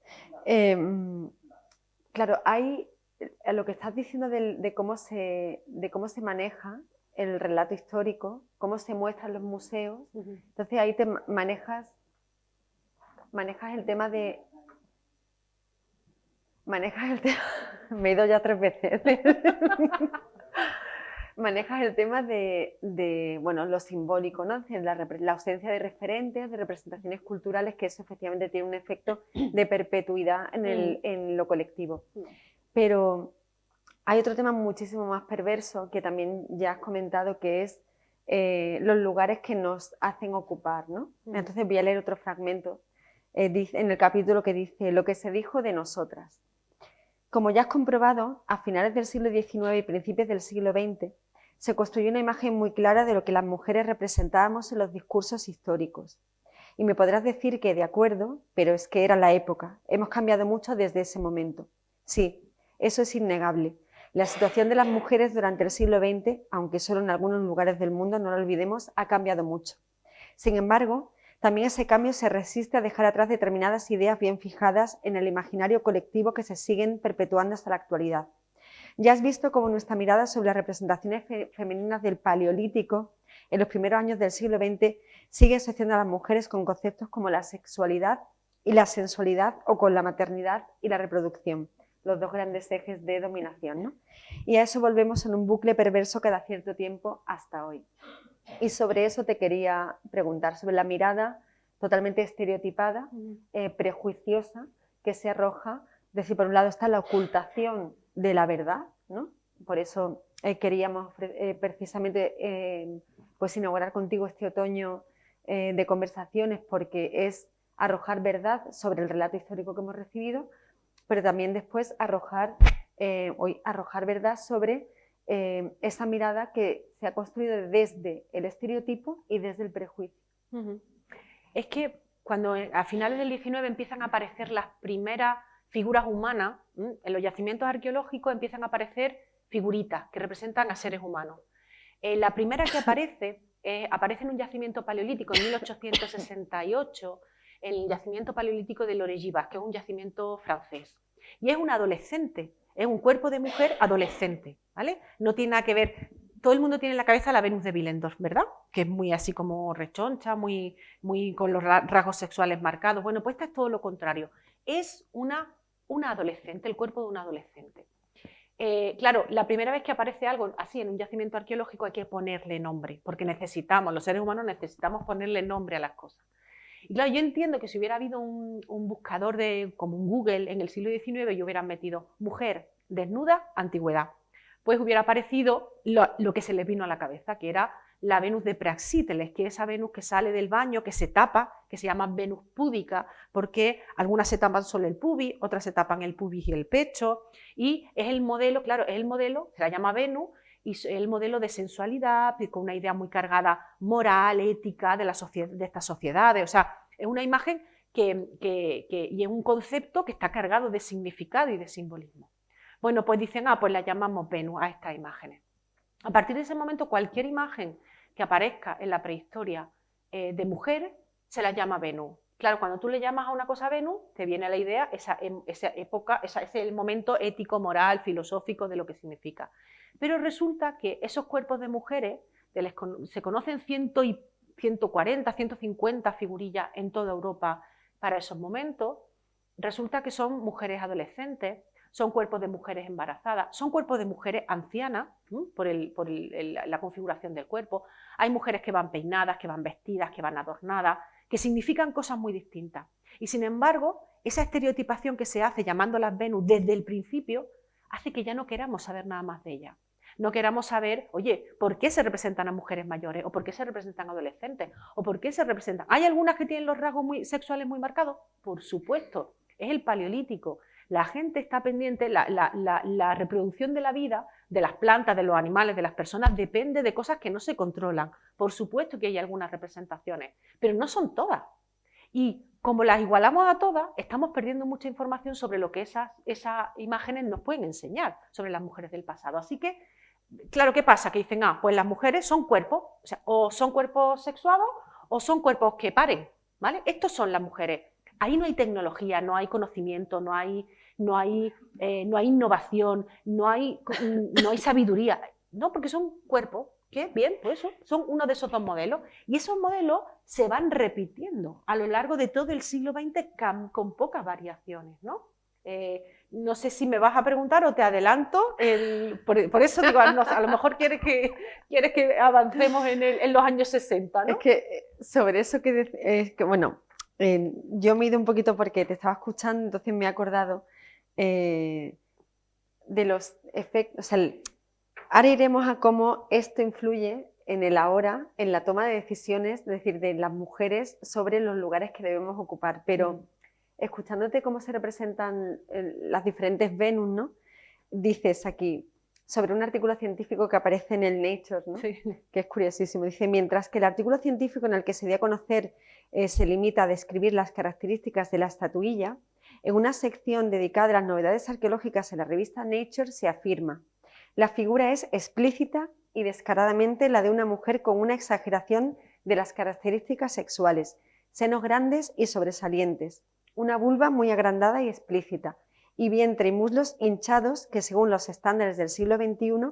Claro, hay lo que estás diciendo de cómo se maneja el relato histórico, cómo se muestran los museos. Entonces ahí te manejas el tema de... Me he ido ya 3 veces. Manejas el tema de bueno, lo simbólico, ¿no? La ausencia de referentes, de representaciones culturales, que eso efectivamente tiene un efecto de perpetuidad en lo colectivo. Pero hay otro tema muchísimo más perverso que también ya has comentado, que es los lugares que nos hacen ocupar, ¿no? Entonces voy a leer otro fragmento en el capítulo que dice: lo que se dijo de nosotras. Como ya has comprobado, a finales del siglo XIX y principios del siglo XX se construyó una imagen muy clara de lo que las mujeres representábamos en los discursos históricos. Y me podrás decir que de acuerdo, pero es que era la época. Hemos cambiado mucho desde ese momento. Sí, eso es innegable. La situación de las mujeres durante el siglo XX, aunque solo en algunos lugares del mundo, no lo olvidemos, ha cambiado mucho. Sin embargo, también ese cambio se resiste a dejar atrás determinadas ideas bien fijadas en el imaginario colectivo que se siguen perpetuando hasta la actualidad. Ya has visto cómo nuestra mirada sobre las representaciones femeninas del Paleolítico en los primeros años del siglo XX sigue asociando a las mujeres con conceptos como la sexualidad y la sensualidad, o con la maternidad y la reproducción, los dos grandes ejes de dominación, ¿no? Y a eso volvemos en un bucle perverso cada cierto tiempo hasta hoy. Y sobre eso te quería preguntar, sobre la mirada totalmente estereotipada, prejuiciosa, que se arroja. Es decir, por un lado está la ocultación de la verdad, ¿no? Por eso queríamos precisamente pues inaugurar contigo este otoño de conversaciones, porque es arrojar verdad sobre el relato histórico que hemos recibido, pero también después arrojar verdad sobre esa mirada que se ha construido desde el estereotipo y desde el prejuicio. Es que cuando a finales del XIX empiezan a aparecer las primeras figuras humanas, en los yacimientos arqueológicos empiezan a aparecer figuritas que representan a seres humanos. La primera que aparece en un yacimiento paleolítico en 1868, en el yacimiento paleolítico de Lorellivas, que es un yacimiento francés. Y es una adolescente, es un cuerpo de mujer adolescente, ¿vale? No tiene nada que ver. Todo el mundo tiene en la cabeza la Venus de Willendorf, ¿verdad? Que es muy así como rechoncha, muy con los rasgos sexuales marcados. Bueno, pues esta es todo lo contrario. Es una adolescente, el cuerpo de una adolescente. Claro, la primera vez que aparece algo así en un yacimiento arqueológico hay que ponerle nombre, porque los seres humanos necesitamos ponerle nombre a las cosas. Y claro, yo entiendo que si hubiera habido un buscador como un Google en el siglo XIX y hubieran metido mujer desnuda, antigüedad, pues hubiera aparecido lo que se les vino a la cabeza, que era la Venus de Praxíteles, que es esa Venus que sale del baño, que se tapa, que se llama Venus púdica, porque algunas se tapan solo el pubis, otras se tapan el pubis y el pecho, y es el modelo, claro, es el modelo, se la llama Venus, y es el modelo de sensualidad, con una idea muy cargada moral, ética de estas sociedades. O sea, es una imagen y es un concepto que está cargado de significado y de simbolismo. Bueno, pues dicen, pues la llamamos Venus a estas imágenes. A partir de ese momento, cualquier imagen que aparezca en la prehistoria de mujer se la llama Venus. Claro, cuando tú le llamas a una cosa Venus, te viene a la idea esa época, ese es el momento ético, moral, filosófico de lo que significa. Pero resulta que esos cuerpos de mujeres, se conocen 140, 150 figurillas en toda Europa para esos momentos, resulta que son mujeres adolescentes, son cuerpos de mujeres embarazadas, son cuerpos de mujeres ancianas, por la configuración del cuerpo. Hay mujeres que van peinadas, que van vestidas, que van adornadas, que significan cosas muy distintas. Y sin embargo, esa estereotipación que se hace llamándolas Venus desde el principio, hace que ya no queramos saber nada más de ellas. no queramos saber, oye, ¿por qué se representan a mujeres mayores? ¿O por qué se representan a adolescentes? ¿O por qué se representan? ¿Hay algunas que tienen los rasgos sexuales muy marcados? Por supuesto, es el paleolítico. La gente está pendiente, la reproducción de la vida, de las plantas, de los animales, de las personas, depende de cosas que no se controlan. Por supuesto que hay algunas representaciones, pero no son todas. Y como las igualamos a todas, estamos perdiendo mucha información sobre lo que esas imágenes nos pueden enseñar sobre las mujeres del pasado. Así que, claro, ¿qué pasa? Que dicen, pues las mujeres son cuerpos, o sea, o son cuerpos sexuados o son cuerpos que paren, ¿vale? Estos son las mujeres. Ahí no hay tecnología, no hay conocimiento, no hay innovación, no hay sabiduría. No, porque son cuerpos que, bien, pues eso, son uno de esos dos modelos. Y esos modelos se van repitiendo a lo largo de todo el siglo XX con pocas variaciones, ¿no? No sé si me vas a preguntar o te adelanto. Por eso digo, a lo mejor quieres que avancemos en los años 60, ¿no? Es que sobre eso bueno, yo me he ido un poquito porque te estaba escuchando, entonces me he acordado de los efectos, o sea, ahora iremos a cómo esto influye en el ahora, en la toma de decisiones, es decir, de las mujeres sobre los lugares que debemos ocupar, pero escuchándote cómo se representan las diferentes Venus, ¿no? Dices aquí, sobre un artículo científico que aparece en el Nature, ¿no? Sí. Que es curiosísimo, dice, mientras que el artículo científico en el que se dio a conocer se limita a describir las características de la estatuilla, en una sección dedicada a las novedades arqueológicas en la revista Nature se afirma: la figura es explícita y descaradamente la de una mujer con una exageración de las características sexuales, senos grandes y sobresalientes, una vulva muy agrandada y explícita, y vientre y muslos hinchados que, según los estándares del siglo XXI,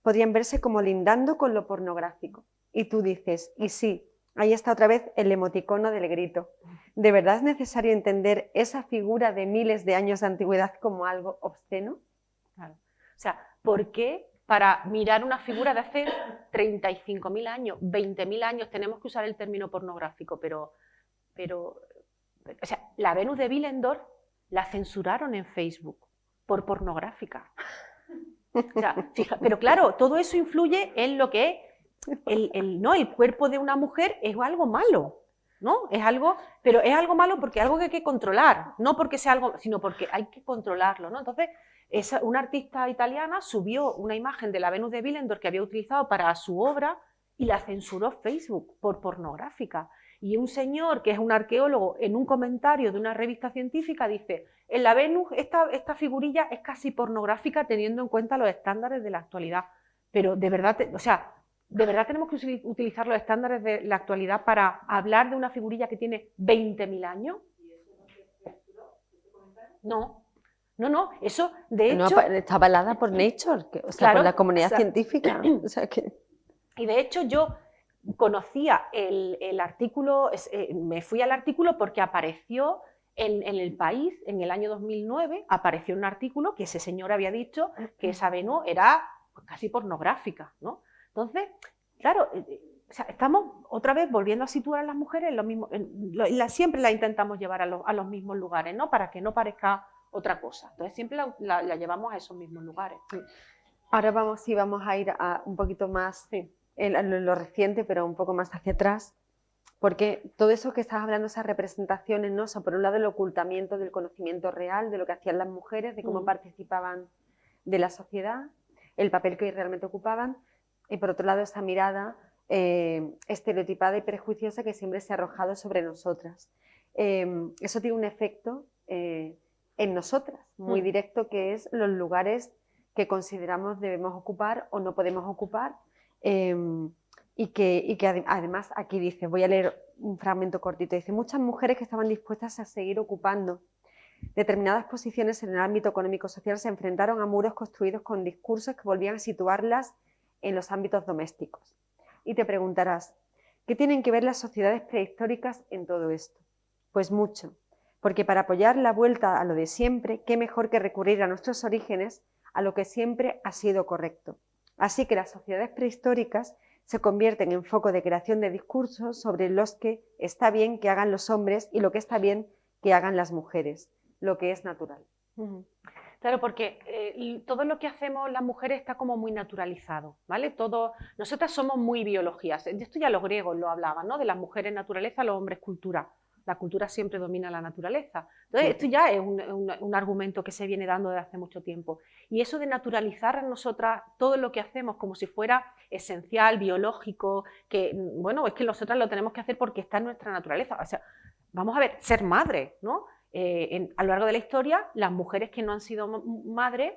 podrían verse como lindando con lo pornográfico. Y tú dices, y sí, ahí está otra vez el emoticono del grito. ¿De verdad es necesario entender esa figura de miles de años de antigüedad como algo obsceno? Claro. O sea, ¿por qué para mirar una figura de hace 35.000 años, 20.000 años, tenemos que usar el término pornográfico? Pero, o sea, la Venus de Willendorf la censuraron en Facebook por pornográfica. O sea, pero claro, todo eso influye en lo que es el cuerpo de una mujer es algo malo, ¿no? Pero es algo malo porque es algo que hay que controlar, no porque sea algo, sino porque hay que controlarlo, ¿no? Entonces, una artista italiana subió una imagen de la Venus de Willendorf que había utilizado para su obra y la censuró Facebook por pornográfica. Y un señor que es un arqueólogo en un comentario de una revista científica dice, en la Venus esta figurilla es casi pornográfica teniendo en cuenta los estándares de la actualidad. Pero de verdad, ¿de verdad tenemos que utilizar los estándares de la actualidad para hablar de una figurilla que tiene 20.000 años? No, eso de hecho... No, está avalada por Nature, o sea, claro, por la comunidad científica. O sea, Y de hecho yo conocía el artículo, me fui al artículo porque apareció en El País, en el año 2009, apareció un artículo que ese señor había dicho que esa Venus era casi pornográfica, ¿no? Entonces, claro, o sea, estamos otra vez volviendo a situar a las mujeres en lo mismo, siempre la intentamos llevar a los mismos lugares, ¿no? Para que no parezca otra cosa. Entonces siempre la llevamos a esos mismos lugares. Sí. Ahora vamos a ir a un poquito más... Sí. Lo reciente, pero un poco más hacia atrás, porque todo eso que estás hablando, esas representaciones, ¿no? O sea, por un lado el ocultamiento del conocimiento real, de lo que hacían las mujeres, de cómo participaban de la sociedad, el papel que realmente ocupaban, y por otro lado esa mirada estereotipada y prejuiciosa que siempre se ha arrojado sobre nosotras. Eso tiene un efecto en nosotras, muy directo, que es los lugares que consideramos debemos ocupar o no podemos ocupar. Y que además aquí dice, voy a leer un fragmento cortito, dice, muchas mujeres que estaban dispuestas a seguir ocupando determinadas posiciones en el ámbito económico-social se enfrentaron a muros construidos con discursos que volvían a situarlas en los ámbitos domésticos. Y te preguntarás, ¿qué tienen que ver las sociedades prehistóricas en todo esto? Pues mucho, porque para apoyar la vuelta a lo de siempre, qué mejor que recurrir a nuestros orígenes, a lo que siempre ha sido correcto. Así que las sociedades prehistóricas se convierten en foco de creación de discursos sobre los que está bien que hagan los hombres y lo que está bien que hagan las mujeres, lo que es natural. Entonces, Claro, porque todo lo que hacemos las mujeres está como muy naturalizado, ¿vale? Nosotras somos muy biologías. Esto ya los griegos lo hablaban, ¿no? De las mujeres naturaleza, los hombres cultura. La cultura siempre domina la naturaleza. Entonces, esto ya es un argumento que se viene dando desde hace mucho tiempo. Y eso de naturalizar a nosotras todo lo que hacemos como si fuera esencial, biológico, que, bueno, es que nosotras lo tenemos que hacer porque está en nuestra naturaleza. O sea, vamos a ver, ser madre, ¿no? A lo largo de la historia, las mujeres que no han sido madres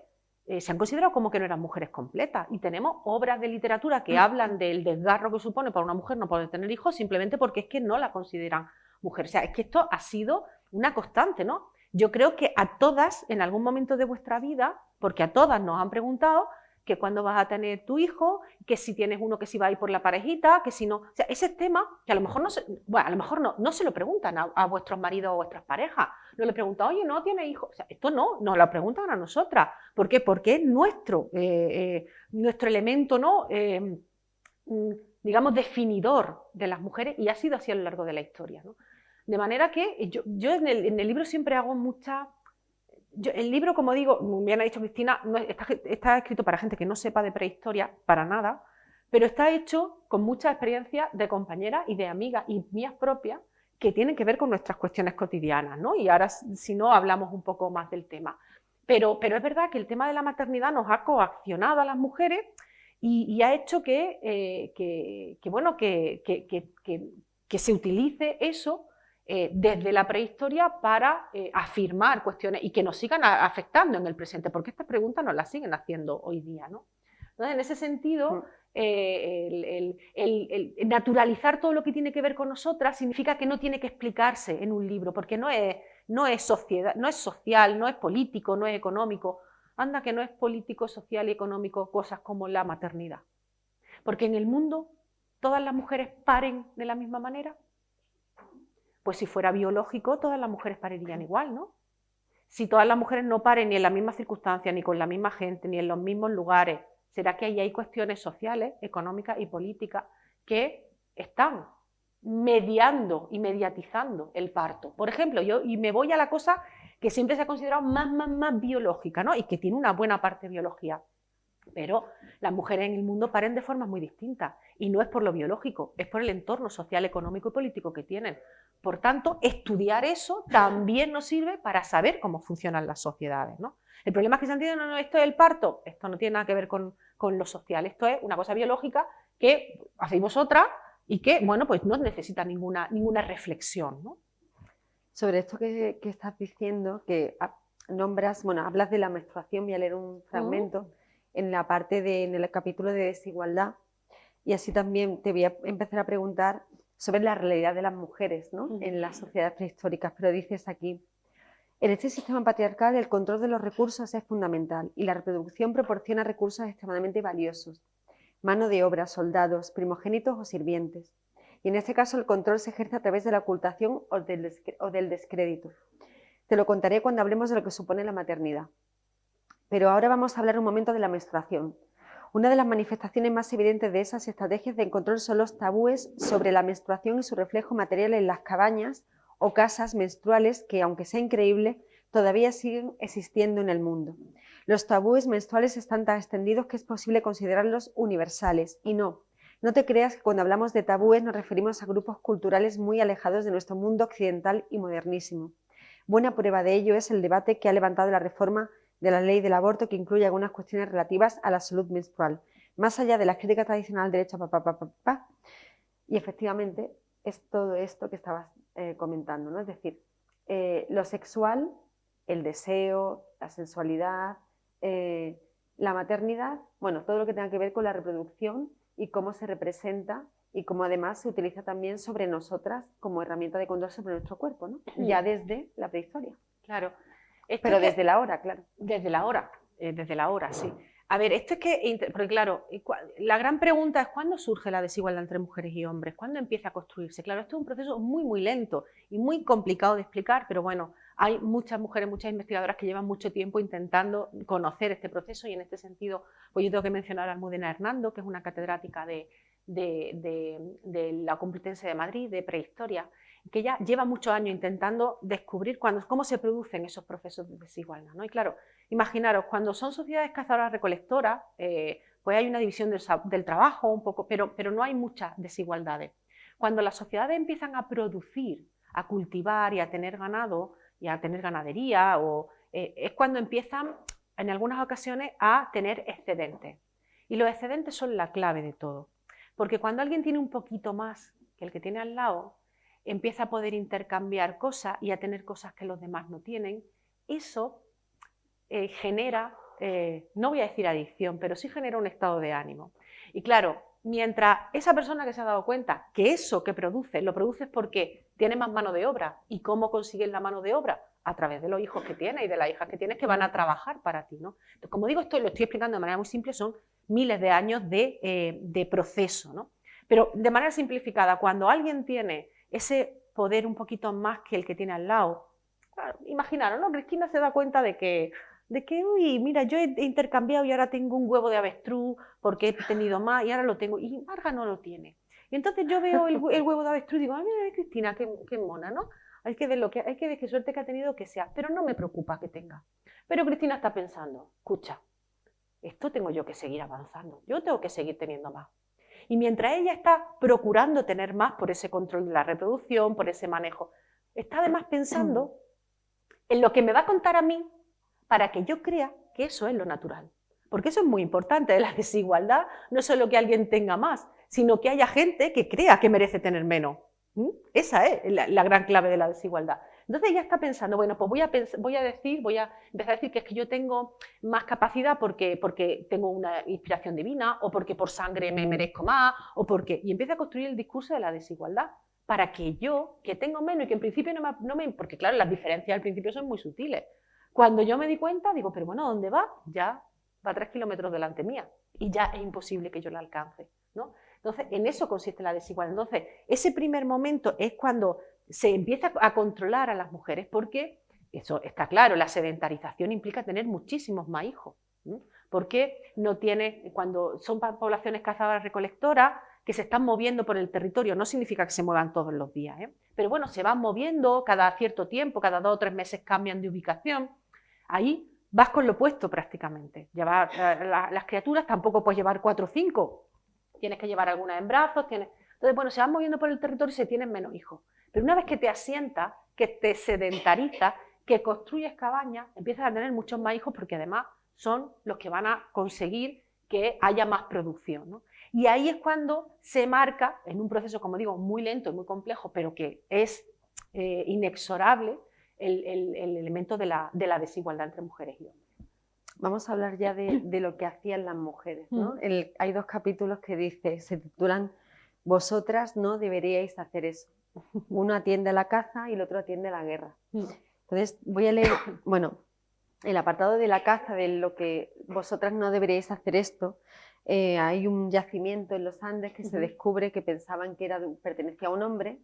se han considerado como que no eran mujeres completas. Y tenemos obras de literatura que hablan del desgarro que supone para una mujer no poder tener hijos simplemente porque es que no la consideran mujer. O sea, es que esto ha sido una constante, ¿no? Yo creo que a todas, en algún momento de vuestra vida, porque a todas nos han preguntado que cuándo vas a tener tu hijo, que si tienes uno, que si va a ir por la parejita, que si no. O sea, ese tema que a lo mejor no se lo preguntan a vuestros maridos o vuestras parejas. No le preguntan, oye, ¿no tienes hijos? O sea, esto no, nos lo preguntan a nosotras. ¿Por qué? Porque es nuestro elemento, ¿no? Digamos, definidor de las mujeres y ha sido así a lo largo de la historia, ¿no? De manera que yo en el libro siempre hago mucha... el libro, como digo, bien ha dicho Cristina, está escrito para gente que no sepa de prehistoria, para nada, pero está hecho con mucha experiencia de compañeras y de amigas y mías propias que tienen que ver con nuestras cuestiones cotidianas, ¿no? Y ahora, si no, hablamos un poco más del tema. Pero es verdad que el tema de la maternidad nos ha coaccionado a las mujeres y ha hecho que se utilice eso desde la prehistoria para afirmar cuestiones y que nos sigan afectando en el presente, porque estas preguntas nos las siguen haciendo hoy día, ¿no? Entonces, en ese sentido, el naturalizar todo lo que tiene que ver con nosotras significa que no tiene que explicarse en un libro, porque no es sociedad, no es social, no es político, no es económico. Anda que no es político, social y económico cosas como la maternidad. Porque en el mundo todas las mujeres paren de la misma manera. Pues si fuera biológico, todas las mujeres parirían igual, ¿no? Si todas las mujeres no paren ni en las mismas circunstancias, ni con la misma gente, ni en los mismos lugares, ¿será que ahí hay cuestiones sociales, económicas y políticas que están mediando y mediatizando el parto? Por ejemplo, y me voy a la cosa que siempre se ha considerado más biológica, ¿no? Y que tiene una buena parte de biología. Pero las mujeres en el mundo paren de formas muy distintas y no es por lo biológico, es por el entorno social, económico y político que tienen. Por tanto, estudiar eso también nos sirve para saber cómo funcionan las sociedades, ¿no? El problema es que se entiende, no, esto es el parto, esto no tiene nada que ver con lo social, esto es una cosa biológica que hacéis vosotras y que, bueno, pues no necesita ninguna reflexión, ¿no? Sobre esto que estás diciendo, que nombras, bueno, hablas de la menstruación, voy a leer un fragmento en la parte en el capítulo de desigualdad, y así también te voy a empezar a preguntar sobre la realidad de las mujeres, ¿no? En las sociedades prehistóricas, pero dices aquí: en este sistema patriarcal el control de los recursos es fundamental y la reproducción proporciona recursos extremadamente valiosos, mano de obra, soldados, primogénitos o sirvientes. Y en este caso el control se ejerce a través de la ocultación o del descrédito. Te lo contaré cuando hablemos de lo que supone la maternidad. Pero ahora vamos a hablar un momento de la menstruación. Una de las manifestaciones más evidentes de esas estrategias de control son los tabúes sobre la menstruación y su reflejo material en las cabañas o casas menstruales que, aunque sea increíble, todavía siguen existiendo en el mundo. Los tabúes menstruales están tan extendidos que es posible considerarlos universales. Y no te creas que cuando hablamos de tabúes nos referimos a grupos culturales muy alejados de nuestro mundo occidental y modernísimo. Buena prueba de ello es el debate que ha levantado la reforma de la ley del aborto, que incluye algunas cuestiones relativas a la salud menstrual, más allá de la crítica tradicional al derecho a Y efectivamente es todo esto que estabas comentando, ¿no? Es decir, lo sexual, el deseo, la sensualidad, la maternidad, bueno, todo lo que tenga que ver con la reproducción y cómo se representa y cómo además se utiliza también sobre nosotras como herramienta de control sobre nuestro cuerpo, ¿no? Ya desde la prehistoria. Claro. Pero desde la hora, claro. Desde la hora, sí. A ver, esto es que, porque claro, la gran pregunta es ¿cuándo surge la desigualdad entre mujeres y hombres? ¿Cuándo empieza a construirse? Claro, esto es un proceso muy lento y muy complicado de explicar, pero bueno, hay muchas mujeres, muchas investigadoras que llevan mucho tiempo intentando conocer este proceso y en este sentido, pues yo tengo que mencionar a Almudena Hernando, que es una catedrática de la Complutense de Madrid, de prehistoria, que ella lleva muchos años intentando descubrir cómo se producen esos procesos de desigualdad, ¿no? Y claro, imaginaros, cuando son sociedades cazadoras-recolectoras, pues hay una división del trabajo un poco, pero no hay muchas desigualdades. Cuando las sociedades empiezan a producir, a cultivar y a tener ganado y a tener ganadería, es cuando empiezan en algunas ocasiones a tener excedentes. Y los excedentes son la clave de todo. Porque cuando alguien tiene un poquito más que el que tiene al lado, empieza a poder intercambiar cosas y a tener cosas que los demás no tienen, eso genera, no voy a decir adicción, pero sí genera un estado de ánimo. Y claro, mientras esa persona que se ha dado cuenta que eso que produce, lo produce porque tiene más mano de obra. ¿Y cómo consigues la mano de obra? A través de los hijos que tienes y de las hijas que tienes que van a trabajar para ti, ¿no? Entonces, como digo, esto lo estoy explicando de manera muy simple, son miles de años de proceso, ¿no? Pero de manera simplificada, cuando alguien tiene ese poder un poquito más que el que tiene al lado, claro, imaginaros, ¿no? Cristina se da cuenta de que, uy, mira, yo he intercambiado y ahora tengo un huevo de avestruz porque he tenido más y ahora lo tengo, y Marga no lo tiene. Y entonces yo veo el huevo de avestruz y digo, mira, Cristina, qué mona, ¿no? Hay que ver qué suerte que ha tenido que sea, pero no me preocupa que tenga. Pero Cristina está pensando, escucha, esto tengo yo que seguir avanzando, yo tengo que seguir teniendo más. Y mientras ella está procurando tener más por ese control de la reproducción, por ese manejo, está además pensando en lo que me va a contar a mí para que yo crea que eso es lo natural. Porque eso es muy importante, la desigualdad no es solo que alguien tenga más, sino que haya gente que crea que merece tener menos. Esa es la gran clave de la desigualdad. Entonces ella está pensando, bueno, pues voy a empezar a decir que es que yo tengo más capacidad porque tengo una inspiración divina, o porque por sangre me merezco más, y empieza a construir el discurso de la desigualdad, para que yo, que tengo menos y que en principio porque claro, las diferencias al principio son muy sutiles. Cuando yo me di cuenta, digo, pero bueno, ¿dónde va? Ya va 3 kilómetros delante mía, y ya es imposible que yo la alcance, ¿no? Entonces, en eso consiste la desigualdad. Entonces, ese primer momento es cuando se empieza a controlar a las mujeres, porque eso está claro, la sedentarización implica tener muchísimos más hijos, ¿no? Porque cuando son poblaciones cazadoras-recolectoras que se están moviendo por el territorio, no significa que se muevan todos los días, pero bueno, se van moviendo cada cierto tiempo, cada 2 o 3 meses cambian de ubicación. Ahí vas con lo opuesto prácticamente. Las criaturas tampoco puedes llevar 4 o 5, tienes que llevar algunas en brazos, entonces bueno, se van moviendo por el territorio y se tienen menos hijos. Pero una vez que te asientas, que te sedentarizas, que construyes cabañas, empiezas a tener muchos más hijos, porque además son los que van a conseguir que haya más producción, ¿no? Y ahí es cuando se marca, en un proceso, como digo, muy lento y muy complejo, pero que es inexorable, el elemento de la desigualdad entre mujeres y hombres. Vamos a hablar ya de lo que hacían las mujeres, ¿no? Hay 2 capítulos que se titulan Vosotras no deberíais hacer eso. Uno atiende a la caza y el otro atiende a la guerra. Entonces voy a leer, bueno, el apartado de la caza, de lo que vosotras no deberíais hacer esto. Hay un yacimiento en los Andes que se descubre que pensaban que pertenecía a un hombre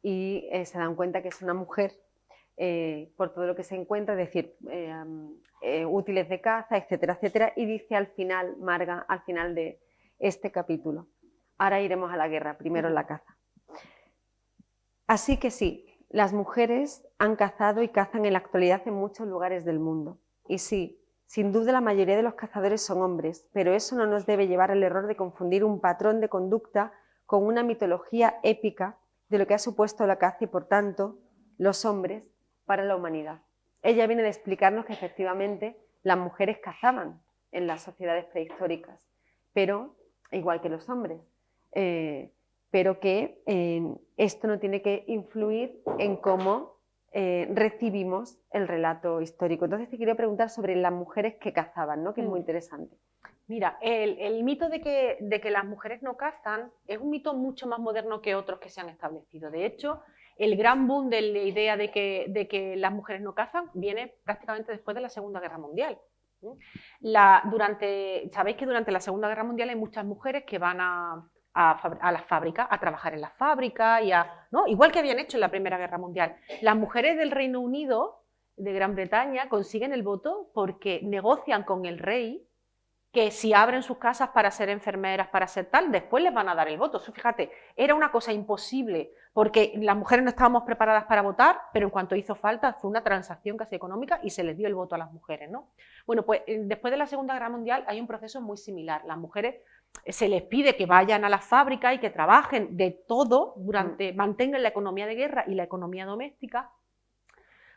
y se dan cuenta que es una mujer. Por todo lo que se encuentra, es decir, útiles de caza, etcétera, etcétera, y dice al final, Marga, al final de este capítulo, ahora iremos a la guerra, primero la caza. Así que sí, las mujeres han cazado y cazan en la actualidad en muchos lugares del mundo. Y sí, sin duda la mayoría de los cazadores son hombres, pero eso no nos debe llevar al error de confundir un patrón de conducta con una mitología épica de lo que ha supuesto la caza y, por tanto, los hombres para la humanidad. Ella viene de explicarnos que efectivamente las mujeres cazaban en las sociedades prehistóricas, pero igual que los hombres, pero que esto no tiene que influir en cómo recibimos el relato histórico. Entonces te quería preguntar sobre las mujeres que cazaban, ¿no? Que es muy interesante. Mira, el mito de que las mujeres no cazan es un mito mucho más moderno que otros que se han establecido. De hecho, el gran boom de la idea de que las mujeres no cazan viene prácticamente después de la Segunda Guerra Mundial. Sabéis que durante la Segunda Guerra Mundial hay muchas mujeres que van a las fábricas, a trabajar en las fábricas, ¿no? Igual que habían hecho en la Primera Guerra Mundial. Las mujeres del Reino Unido, de Gran Bretaña, consiguen el voto porque negocian con el rey que si abren sus casas para ser enfermeras, para ser tal, después les van a dar el voto. Fíjate, era una cosa imposible, porque las mujeres no estábamos preparadas para votar, pero en cuanto hizo falta fue una transacción casi económica y se les dio el voto a las mujeres, ¿no? Bueno, pues después de la Segunda Guerra Mundial hay un proceso muy similar. Las mujeres se les pide que vayan a las fábricas y que trabajen de todo, mantengan la economía de guerra y la economía doméstica.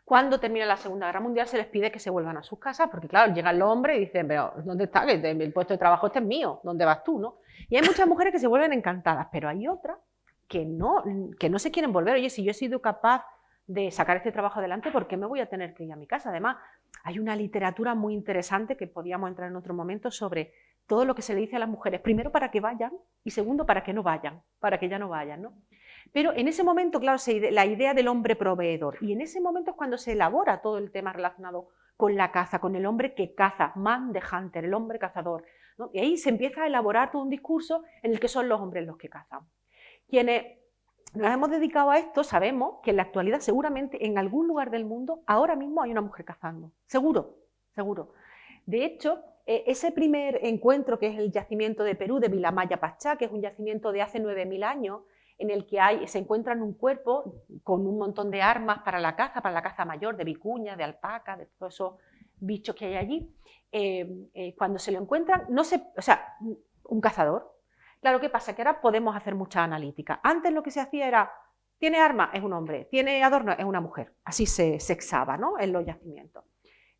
Cuando termina la Segunda Guerra Mundial se les pide que se vuelvan a sus casas, porque claro, llegan los hombres y dicen, pero ¿dónde está? El puesto de trabajo este es mío, ¿dónde vas tú? ¿No? Y hay muchas mujeres que se vuelven encantadas, pero hay otras que no se quieren volver. Oye, si yo he sido capaz de sacar este trabajo adelante, ¿por qué me voy a tener que ir a mi casa? Además, hay una literatura muy interesante que podíamos entrar en otro momento sobre todo lo que se le dice a las mujeres, primero para que vayan y segundo para que no vayan, para que ya no vayan, ¿no? Pero en ese momento, claro, la idea del hombre proveedor, y en ese momento es cuando se elabora todo el tema relacionado con la caza, con el hombre que caza, man the hunter, el hombre cazador, ¿no? Y ahí se empieza a elaborar todo un discurso en el que son los hombres los que cazan. Quienes nos hemos dedicado a esto sabemos que en la actualidad seguramente en algún lugar del mundo ahora mismo hay una mujer cazando, seguro, seguro. De hecho, ese primer encuentro que es el yacimiento de Perú de Vilamaya Pachá, que es un yacimiento de hace 9000 años, en el que se encuentran un cuerpo con un montón de armas para la caza mayor, de vicuña, de alpaca, de todos esos bichos que hay allí. Cuando se lo encuentran, un cazador. Claro, ¿qué pasa? Que ahora podemos hacer mucha analítica. Antes lo que se hacía era, tiene arma, es un hombre, tiene adorno, es una mujer. Así se sexaba, ¿no? En los yacimientos.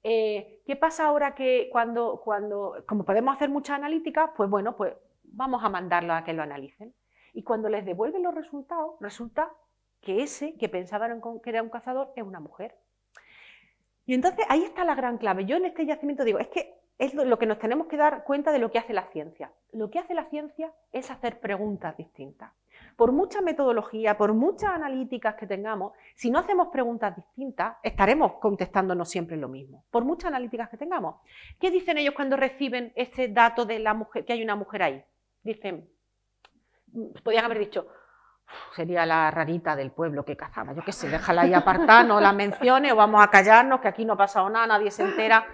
¿Qué pasa ahora que como podemos hacer mucha analítica, pues bueno, pues vamos a mandarlo a que lo analicen? Y cuando les devuelven los resultados, resulta que ese que pensaban que era un cazador es una mujer. Y entonces ahí está la gran clave. Yo en este yacimiento digo, es que es lo que nos tenemos que dar cuenta de lo que hace la ciencia. Lo que hace la ciencia es hacer preguntas distintas. Por mucha metodología, por muchas analíticas que tengamos, si no hacemos preguntas distintas, estaremos contestándonos siempre lo mismo. Por muchas analíticas que tengamos. ¿Qué dicen ellos cuando reciben ese dato de la mujer, que hay una mujer ahí? Dicen, podían haber dicho, sería la rarita del pueblo que cazaba, yo qué sé, déjala ahí apartada, no la mencione o vamos a callarnos, que aquí no ha pasado nada, nadie se entera.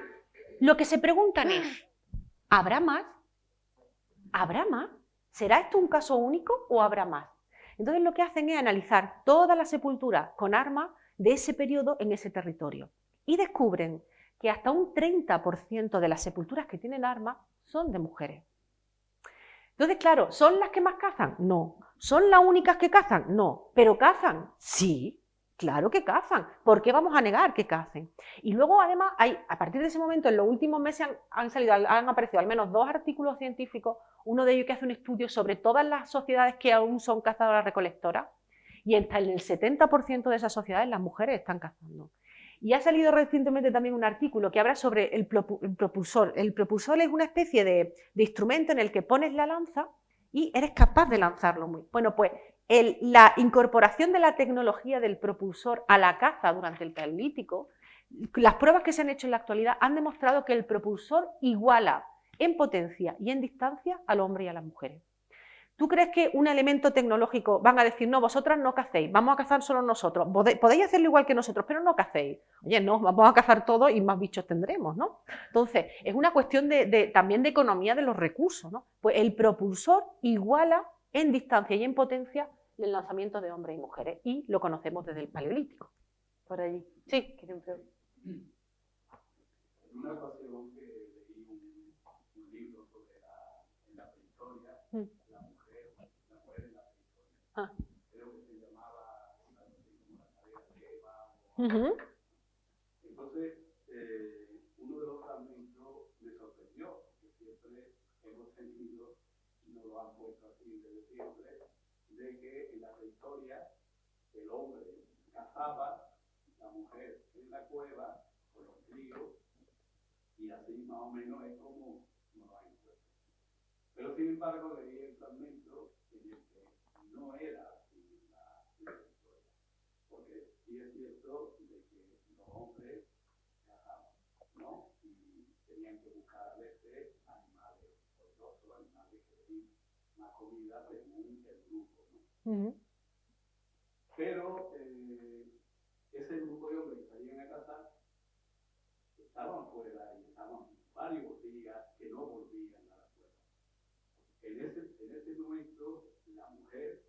Lo que se preguntan es, ¿habrá más? ¿Habrá más? ¿Será esto un caso único o habrá más? Entonces lo que hacen es analizar todas las sepulturas con armas de ese periodo en ese territorio y descubren que hasta un 30% de las sepulturas que tienen armas son de mujeres. Entonces, claro, ¿son las que más cazan? No. ¿Son las únicas que cazan? No. ¿Pero cazan? Sí, claro que cazan. ¿Por qué vamos a negar que cacen? Y luego, además, a partir de ese momento, en los últimos meses han aparecido al menos 2 artículos científicos, uno de ellos que hace un estudio sobre todas las sociedades que aún son cazadoras-recolectoras, y hasta en el 70% de esas sociedades las mujeres están cazando. Y ha salido recientemente también un artículo que habla sobre el propulsor. El propulsor es una especie de instrumento en el que pones la lanza y eres capaz de lanzarlo muy. Bueno, pues la incorporación de la tecnología del propulsor a la caza durante el Paleolítico, las pruebas que se han hecho en la actualidad han demostrado que el propulsor iguala en potencia y en distancia al hombre y a las mujeres. ¿Tú crees que un elemento tecnológico van a decir, no, vosotras no cacéis, vamos a cazar solo nosotros, podéis hacerlo igual que nosotros, pero no cacéis? Oye, no, vamos a cazar todo y más bichos tendremos, ¿no? Entonces, es una cuestión también de economía de los recursos, ¿no? Pues el propulsor iguala en distancia y en potencia el lanzamiento de hombres y mujeres, y lo conocemos desde el Paleolítico. Por allí. Sí, ¿quieren preguntar? En una ocasión que leí un libro sobre la prehistoria, la mujer en la prehistoria. Creo que se llamaba algo así como la tarea de Eva. Entonces, uno de los fragmentos me sorprendió, porque siempre hemos tenido, no lo han puesto así desde siempre, de que en la prehistoria el hombre cazaba, la mujer en la cueva, con los críos, y así más o menos es como lo han puesto. Pero sin embargo leí el fragmento en el que no era así la historia, porque sí es cierto de que los hombres cazaban, ¿no? Y tenían que buscar a veces animales poderosos, animales que den más comida según el grupo, ¿no? Pero ese grupo de hombres que salían a cazar estaban fuera y estaban varios días que no volvían ese momento la mujer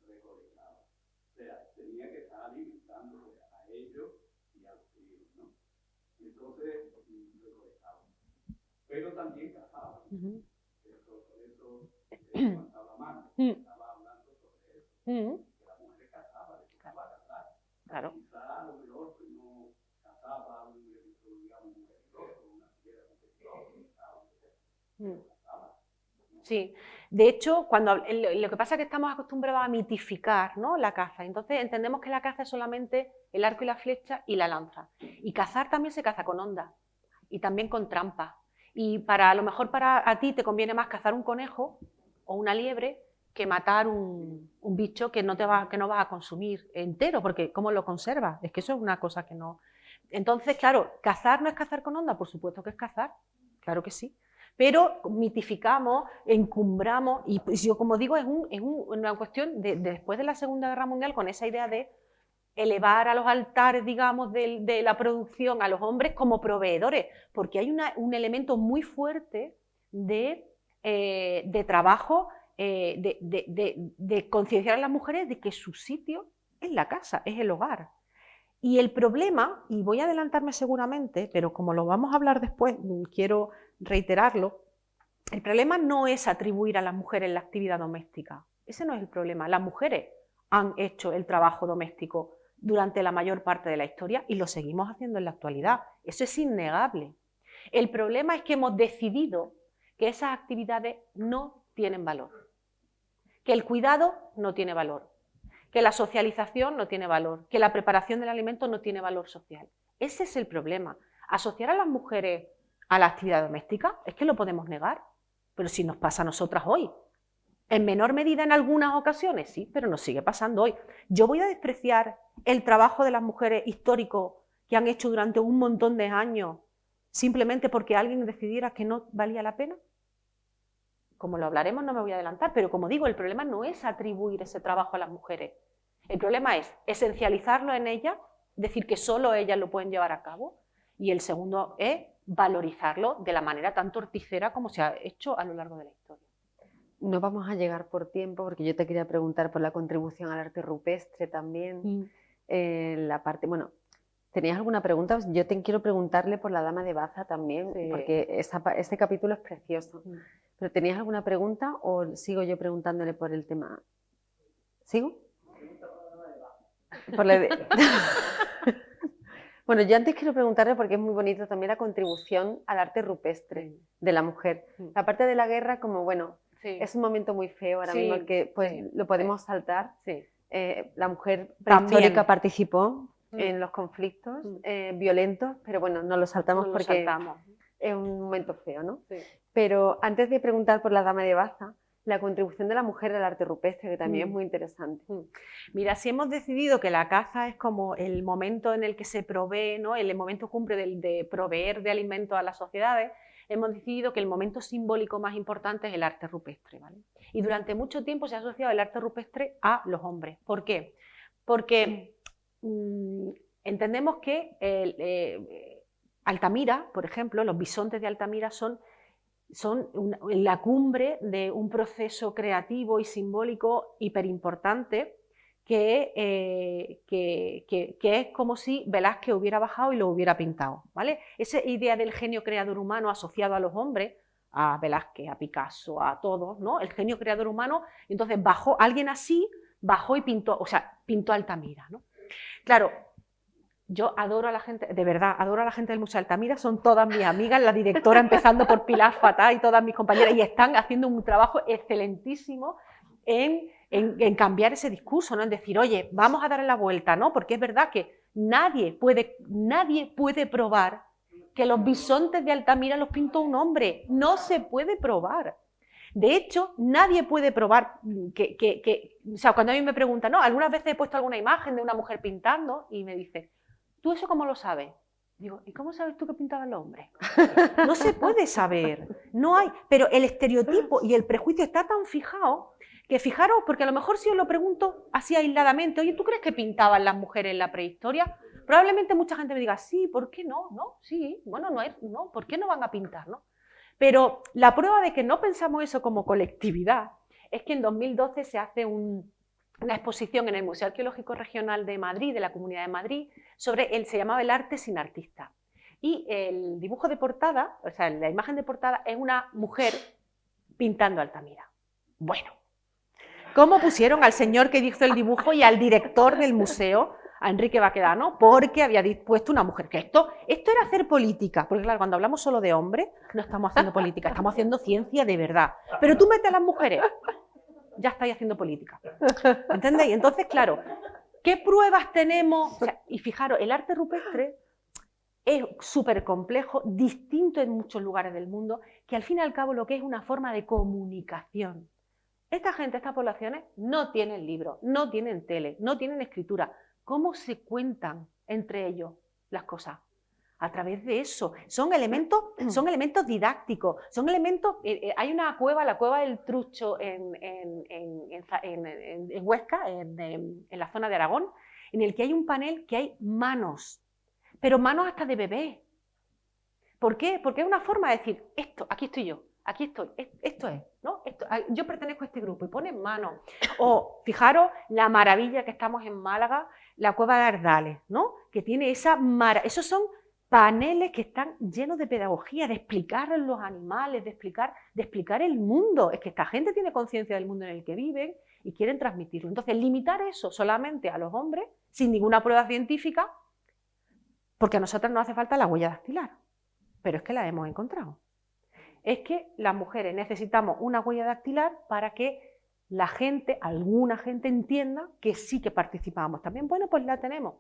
recolectaba. O sea, tenía que estar alimentándose a ellos y a los críos, ¿no? Entonces, recolectaba. Pero también cazaba. Eso levantaba más. Estaba hablando sobre eso. Que la mujer cazaba, le tocaba cazar. Claro. Quizá a lo mejor no cazaba un digamos, un peligroso, una fiera peligrosa, cazaba. Sí, de hecho, lo que pasa es que estamos acostumbrados a mitificar, ¿no?, la caza. Entonces entendemos que la caza es solamente el arco y la flecha y la lanza. Y cazar también se caza con onda y también con trampa. Y a lo mejor para a ti te conviene más cazar un conejo o una liebre que matar un bicho que no vas a consumir entero, porque ¿cómo lo conservas? Es que eso es una cosa que no... Entonces, claro, ¿cazar no es cazar con onda? Por supuesto que es cazar, claro que sí. Pero mitificamos, encumbramos, y pues yo como digo, es una cuestión de después de la Segunda Guerra Mundial, con esa idea de elevar a los altares, digamos, de la producción a los hombres como proveedores, porque hay un elemento muy fuerte de trabajo, de concienciar a las mujeres de que su sitio es la casa, es el hogar. Y el problema, y voy a adelantarme seguramente, pero como lo vamos a hablar después, quiero reiterarlo, el problema no es atribuir a las mujeres la actividad doméstica. Ese no es el problema. Las mujeres han hecho el trabajo doméstico durante la mayor parte de la historia y lo seguimos haciendo en la actualidad. Eso es innegable. El problema es que hemos decidido que esas actividades no tienen valor, que el cuidado no tiene valor, que la socialización no tiene valor, que la preparación del alimento no tiene valor social. Ese es el problema. Asociar a las mujeres a la actividad doméstica, es que lo podemos negar, pero si nos pasa a nosotras hoy. En menor medida en algunas ocasiones, sí, pero nos sigue pasando hoy. ¿Yo voy a despreciar el trabajo de las mujeres histórico que han hecho durante un montón de años simplemente porque alguien decidiera que no valía la pena? Como lo hablaremos, no me voy a adelantar, pero como digo, el problema no es atribuir ese trabajo a las mujeres. El problema es esencializarlo en ellas, decir que solo ellas lo pueden llevar a cabo, y el segundo es valorizarlo de la manera tan torticera como se ha hecho a lo largo de la historia. No vamos a llegar por tiempo, porque yo te quería preguntar por la contribución al arte rupestre también. La parte, bueno, ¿tenías alguna pregunta? Yo quiero preguntarle por la Dama de Baza también, sí, porque este capítulo es precioso. ¿Pero tenías alguna pregunta o sigo yo preguntándole por el tema? ¿Sigo? Por la Bueno, yo antes quiero preguntarle, porque es muy bonito también la contribución al arte rupestre de la mujer. La parte de la guerra, como bueno, es un momento muy feo ahora mismo, que pues lo podemos saltar. La mujer prehistórica participó en los conflictos violentos, pero bueno, no lo saltamos porque es un momento feo, ¿no? Pero antes de preguntar por la Dama de Baza, la contribución de la mujer al arte rupestre, que también es muy interesante. Mira, si hemos decidido que la caza es como el momento en el que se provee, ¿no?, el momento cumbre de proveer de alimentos a las sociedades, hemos decidido que el momento simbólico más importante es el arte rupestre, ¿vale? Y durante mucho tiempo se ha asociado el arte rupestre a los hombres. ¿Por qué? Porque entendemos que Altamira, por ejemplo, los bisontes de Altamira son la cumbre de un proceso creativo y simbólico hiperimportante que es como si Velázquez hubiera bajado y lo hubiera pintado, ¿vale? Esa idea del genio creador humano asociado a los hombres, a Velázquez, a Picasso, a todos, ¿no? El genio creador humano, entonces alguien así bajó y pintó, o sea, pintó Altamira, ¿no? Claro, yo adoro a la gente, de verdad, adoro a la gente del Museo de Altamira, son todas mis amigas, la directora empezando por Pilar Fatá y todas mis compañeras, y están haciendo un trabajo excelentísimo en cambiar ese discurso, ¿no? En decir, oye, vamos a darle la vuelta, ¿no? Porque es verdad que nadie puede probar que los bisontes de Altamira los pintó un hombre, no se puede probar. De hecho, nadie puede probar o sea, cuando a mí me preguntan, ¿no?, algunas veces he puesto alguna imagen de una mujer pintando y me dice, ¿tú eso cómo lo sabes? Digo, ¿y cómo sabes tú que pintaban los hombres? No se puede saber, no hay, pero el estereotipo y el prejuicio está tan fijado que fijaros, porque a lo mejor si os lo pregunto así aisladamente, oye, ¿tú crees que pintaban las mujeres en la prehistoria? Probablemente mucha gente me diga, sí, ¿por qué no? ¿No? Sí, bueno, no, ¿por qué no van a pintar? ¿No? Pero la prueba de que no pensamos eso como colectividad es que en 2012 se hace una exposición en el Museo Arqueológico Regional de Madrid, de la Comunidad de Madrid, se llamaba El arte sin artista. Y el dibujo de portada, o sea, la imagen de portada es una mujer pintando Altamira. Bueno, ¿cómo pusieron al señor que hizo el dibujo y al director del museo, a Enrique Baquedano, porque había dispuesto una mujer? Que esto era hacer política, porque claro, cuando hablamos solo de hombres, no estamos haciendo política, estamos haciendo ciencia de verdad. Pero tú metes a las mujeres, ya estáis haciendo política. ¿Entendéis? Entonces, claro, ¿qué pruebas tenemos? O sea, y fijaros, el arte rupestre es súper complejo, distinto en muchos lugares del mundo, que al fin y al cabo lo que es una forma de comunicación. Esta gente, estas poblaciones, no tienen libros, no tienen tele, no tienen escritura. ¿Cómo se cuentan entre ellos las cosas? A través de eso. Son elementos didácticos, son elementos... hay una cueva, la cueva del Trucho en Huesca, en la zona de Aragón, en el que hay un panel que hay manos, pero manos hasta de bebé. ¿Por qué? Porque es una forma de decir, esto, aquí estoy yo, aquí estoy, esto es, ¿no? Yo pertenezco a este grupo y ponen manos. O, fijaros, la maravilla que estamos en Málaga, la cueva de Ardales, ¿no? Que tiene esos son paneles que están llenos de pedagogía, de explicar los animales, de explicar el mundo. Es que esta gente tiene conciencia del mundo en el que viven y quieren transmitirlo. Entonces, limitar eso solamente a los hombres, sin ninguna prueba científica, porque a nosotras nos hace falta la huella dactilar, pero es que la hemos encontrado. Es que las mujeres necesitamos una huella dactilar para que la gente, alguna gente entienda que sí que participamos también. Bueno, pues la tenemos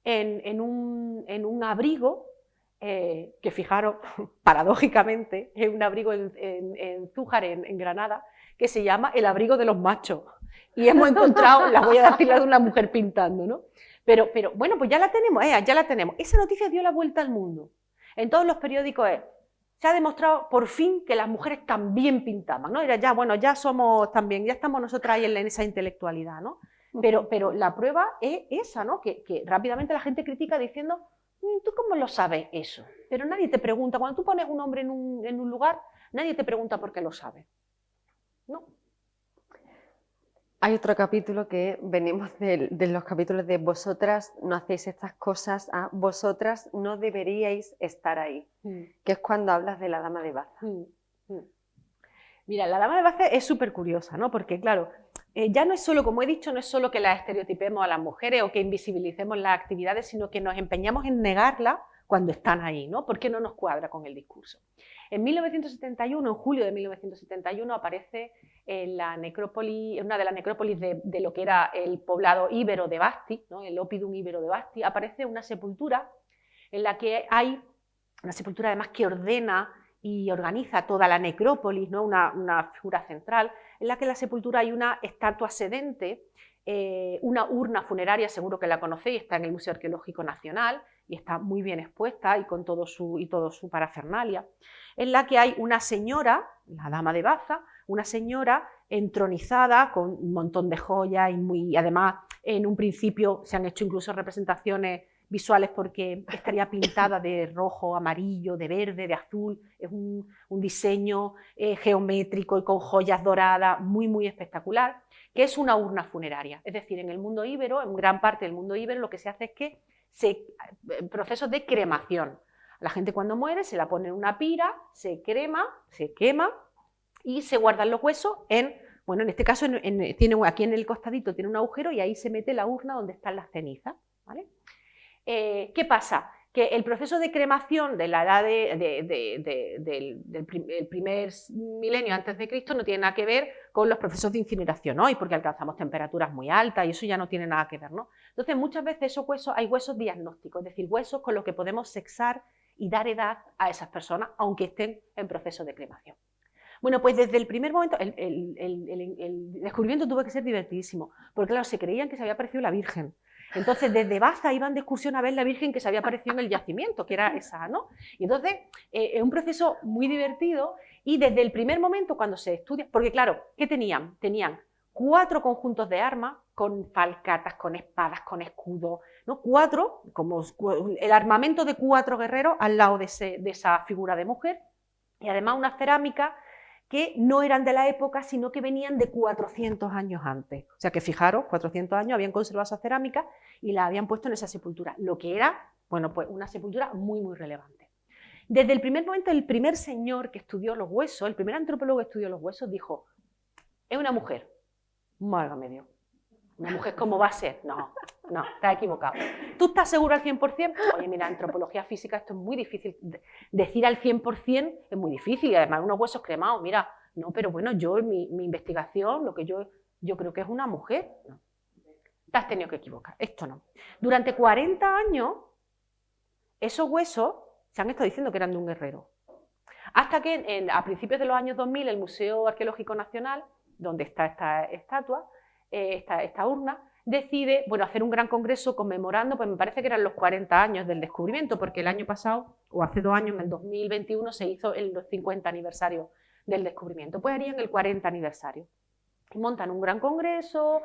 en un abrigo, que fijaros, paradójicamente, es un abrigo en Zújar, en Granada, que se llama el abrigo de los machos. Y hemos encontrado la huella dactilar de una mujer pintando, ¿no? Pero bueno, pues ya la tenemos, ya la tenemos. Esa noticia dio la vuelta al mundo. En todos los periódicos se ha demostrado por fin que las mujeres también pintaban, ¿no? Era ya, bueno, ya somos también, ya estamos nosotras ahí en esa intelectualidad, ¿no? Pero la prueba es esa, ¿no? Que rápidamente la gente critica diciendo, ¿tú cómo lo sabes eso? Pero nadie te pregunta, cuando tú pones un hombre en un lugar, nadie te pregunta por qué lo sabe. No. Hay otro capítulo que venimos de los capítulos de vosotras no hacéis estas cosas, vosotras no deberíais estar ahí, que es cuando hablas de la dama de Baza. Mira, la dama de Baza es súper curiosa, ¿no? Porque claro, ya no es solo, como he dicho, no es solo que las estereotipemos a las mujeres o que invisibilicemos las actividades, sino que nos empeñamos en negarlas cuando están ahí, ¿no? Porque no nos cuadra con el discurso. En 1971, en julio de 1971, aparece en la necrópolis, en una de las necrópolis de lo que era el poblado íbero de Basti, ¿no? El Oppidum íbero de Basti, aparece una sepultura en la que hay una sepultura además que ordena y organiza toda la necrópolis, ¿no? Una figura central, en la que en la sepultura hay una estatua sedente, una urna funeraria, seguro que la conocéis, está en el Museo Arqueológico Nacional y está muy bien expuesta y con todo su parafernalia, en la que hay una señora, la dama de Baza, una señora entronizada con un montón de joyas y además en un principio se han hecho incluso representaciones visuales porque estaría pintada de rojo, amarillo, de verde, de azul, es un diseño geométrico y con joyas doradas muy, muy espectacular, que es una urna funeraria. Es decir, en el mundo íbero, en gran parte del mundo íbero, lo que se hace es que procesos de cremación. La gente cuando muere se la pone en una pira, se crema, se quema y se guardan los huesos en este caso aquí en el costadito tiene un agujero y ahí se mete la urna donde están las cenizas, ¿vale? ¿Qué pasa? Que el proceso de cremación de la edad del primer milenio antes de Cristo no tiene nada que ver con los procesos de incineración hoy, porque alcanzamos temperaturas muy altas y eso ya no tiene nada que ver, ¿no? Entonces muchas veces esos huesos, hay huesos diagnósticos, es decir, huesos con los que podemos sexar y dar edad a esas personas, aunque estén en proceso de cremación. Bueno, pues desde el primer momento, el descubrimiento tuvo que ser divertidísimo, porque claro, se creían que se había aparecido la Virgen. Entonces, desde Baza iban de excursión a ver la Virgen que se había aparecido en el yacimiento, que era esa, ¿no? Y entonces, es un proceso muy divertido y desde el primer momento cuando se estudia, porque claro, ¿qué tenían? Tenían 4 conjuntos de armas, con falcatas, con espadas, con escudos, ¿no? 4, como el armamento de 4 guerreros al lado de esa figura de mujer, y además una cerámica que no eran de la época, sino que venían de 400 años antes. O sea que fijaros, 400 años habían conservado esa cerámica y la habían puesto en esa sepultura, lo que era, bueno, pues una sepultura muy, muy relevante. Desde el primer momento, el primer señor que estudió los huesos, el primer antropólogo que estudió los huesos, dijo, es una mujer. Válgame Dios. ¿Una mujer cómo va a ser? No, no, estás equivocado. ¿Tú estás seguro al 100%? Oye, mira, antropología física esto es muy difícil. Decir al 100% es muy difícil y además unos huesos cremados, mira, no, pero bueno, yo en mi investigación, lo que yo creo que es una mujer. No. Te has tenido que equivocar, esto no. Durante 40 años, esos huesos se han estado diciendo que eran de un guerrero. Hasta que a principios de los años 2000 el Museo Arqueológico Nacional, donde está esta estatua, esta urna, decide hacer un gran congreso conmemorando, pues me parece que eran los 40 años del descubrimiento, porque el año pasado, o hace 2 años, en el 2021, se hizo el 50 aniversario del descubrimiento. Pues harían el 40 aniversario. Montan un gran congreso,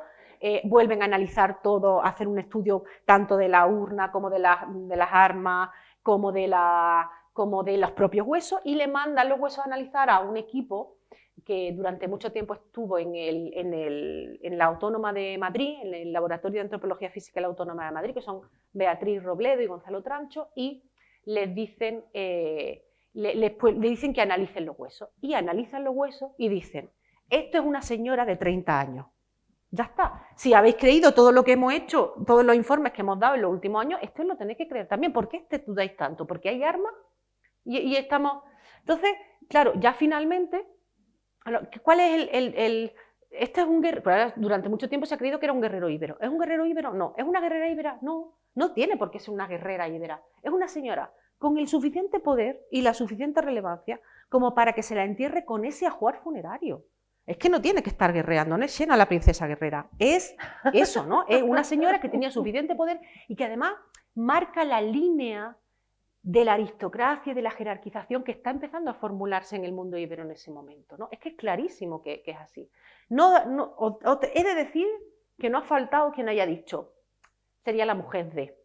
vuelven a analizar todo, a hacer un estudio tanto de la urna como de las armas, como de los propios huesos, y le mandan los huesos a analizar a un equipo que durante mucho tiempo estuvo en la Autónoma de Madrid, en el Laboratorio de Antropología Física de la Autónoma de Madrid, que son Beatriz Robledo y Gonzalo Trancho, y les dicen, le dicen que analicen los huesos. Y analizan los huesos y dicen, esto es una señora de 30 años. Ya está. Si habéis creído todo lo que hemos hecho, todos los informes que hemos dado en los últimos años, esto lo tenéis que creer también. ¿Por qué dudáis tanto? Porque hay armas y estamos... Entonces, claro, ya finalmente... ¿Cuál es este es un guerrero? Durante mucho tiempo se ha creído que era un guerrero íbero. ¿Es un guerrero íbero? No. ¿Es una guerrera íbera? No. No tiene por qué ser una guerrera íbera. Es una señora con el suficiente poder y la suficiente relevancia como para que se la entierre con ese ajuar funerario. Es que no tiene que estar guerreando, no es Xena la princesa guerrera. Es eso, ¿no? Es una señora que tenía suficiente poder y que además marca la línea de la aristocracia y de la jerarquización que está empezando a formularse en el mundo íbero en ese momento, ¿no? Es que es clarísimo que es así. He de decir que no ha faltado quien haya dicho, sería la mujer de.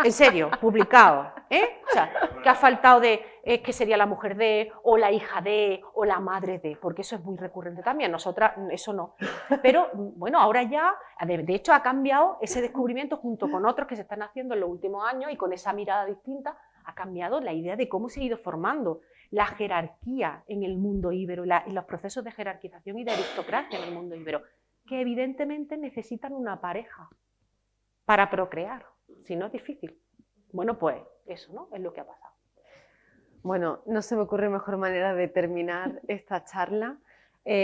En serio, publicado, O sea, que ha faltado de que sería la mujer de, o la hija de, o la madre de, porque eso es muy recurrente también, nosotras eso no. Pero bueno, ahora ya, de hecho ha cambiado ese descubrimiento junto con otros que se están haciendo en los últimos años y con esa mirada distinta, ha cambiado la idea de cómo se ha ido formando la jerarquía en el mundo íbero y los procesos de jerarquización y de aristocracia en el mundo íbero, que evidentemente necesitan una pareja para procrear, si no es difícil. Bueno, pues eso, ¿no? Es lo que ha pasado. Bueno, no se me ocurre mejor manera de terminar esta charla.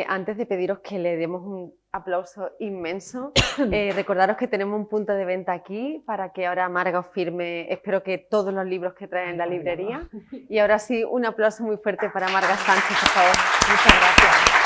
Antes de pediros que le demos un aplauso inmenso, recordaros que tenemos un punto de venta aquí para que ahora Marga os firme, espero que todos los libros que trae en la librería. Y ahora sí, un aplauso muy fuerte para Marga Sánchez, por favor. Muchas gracias.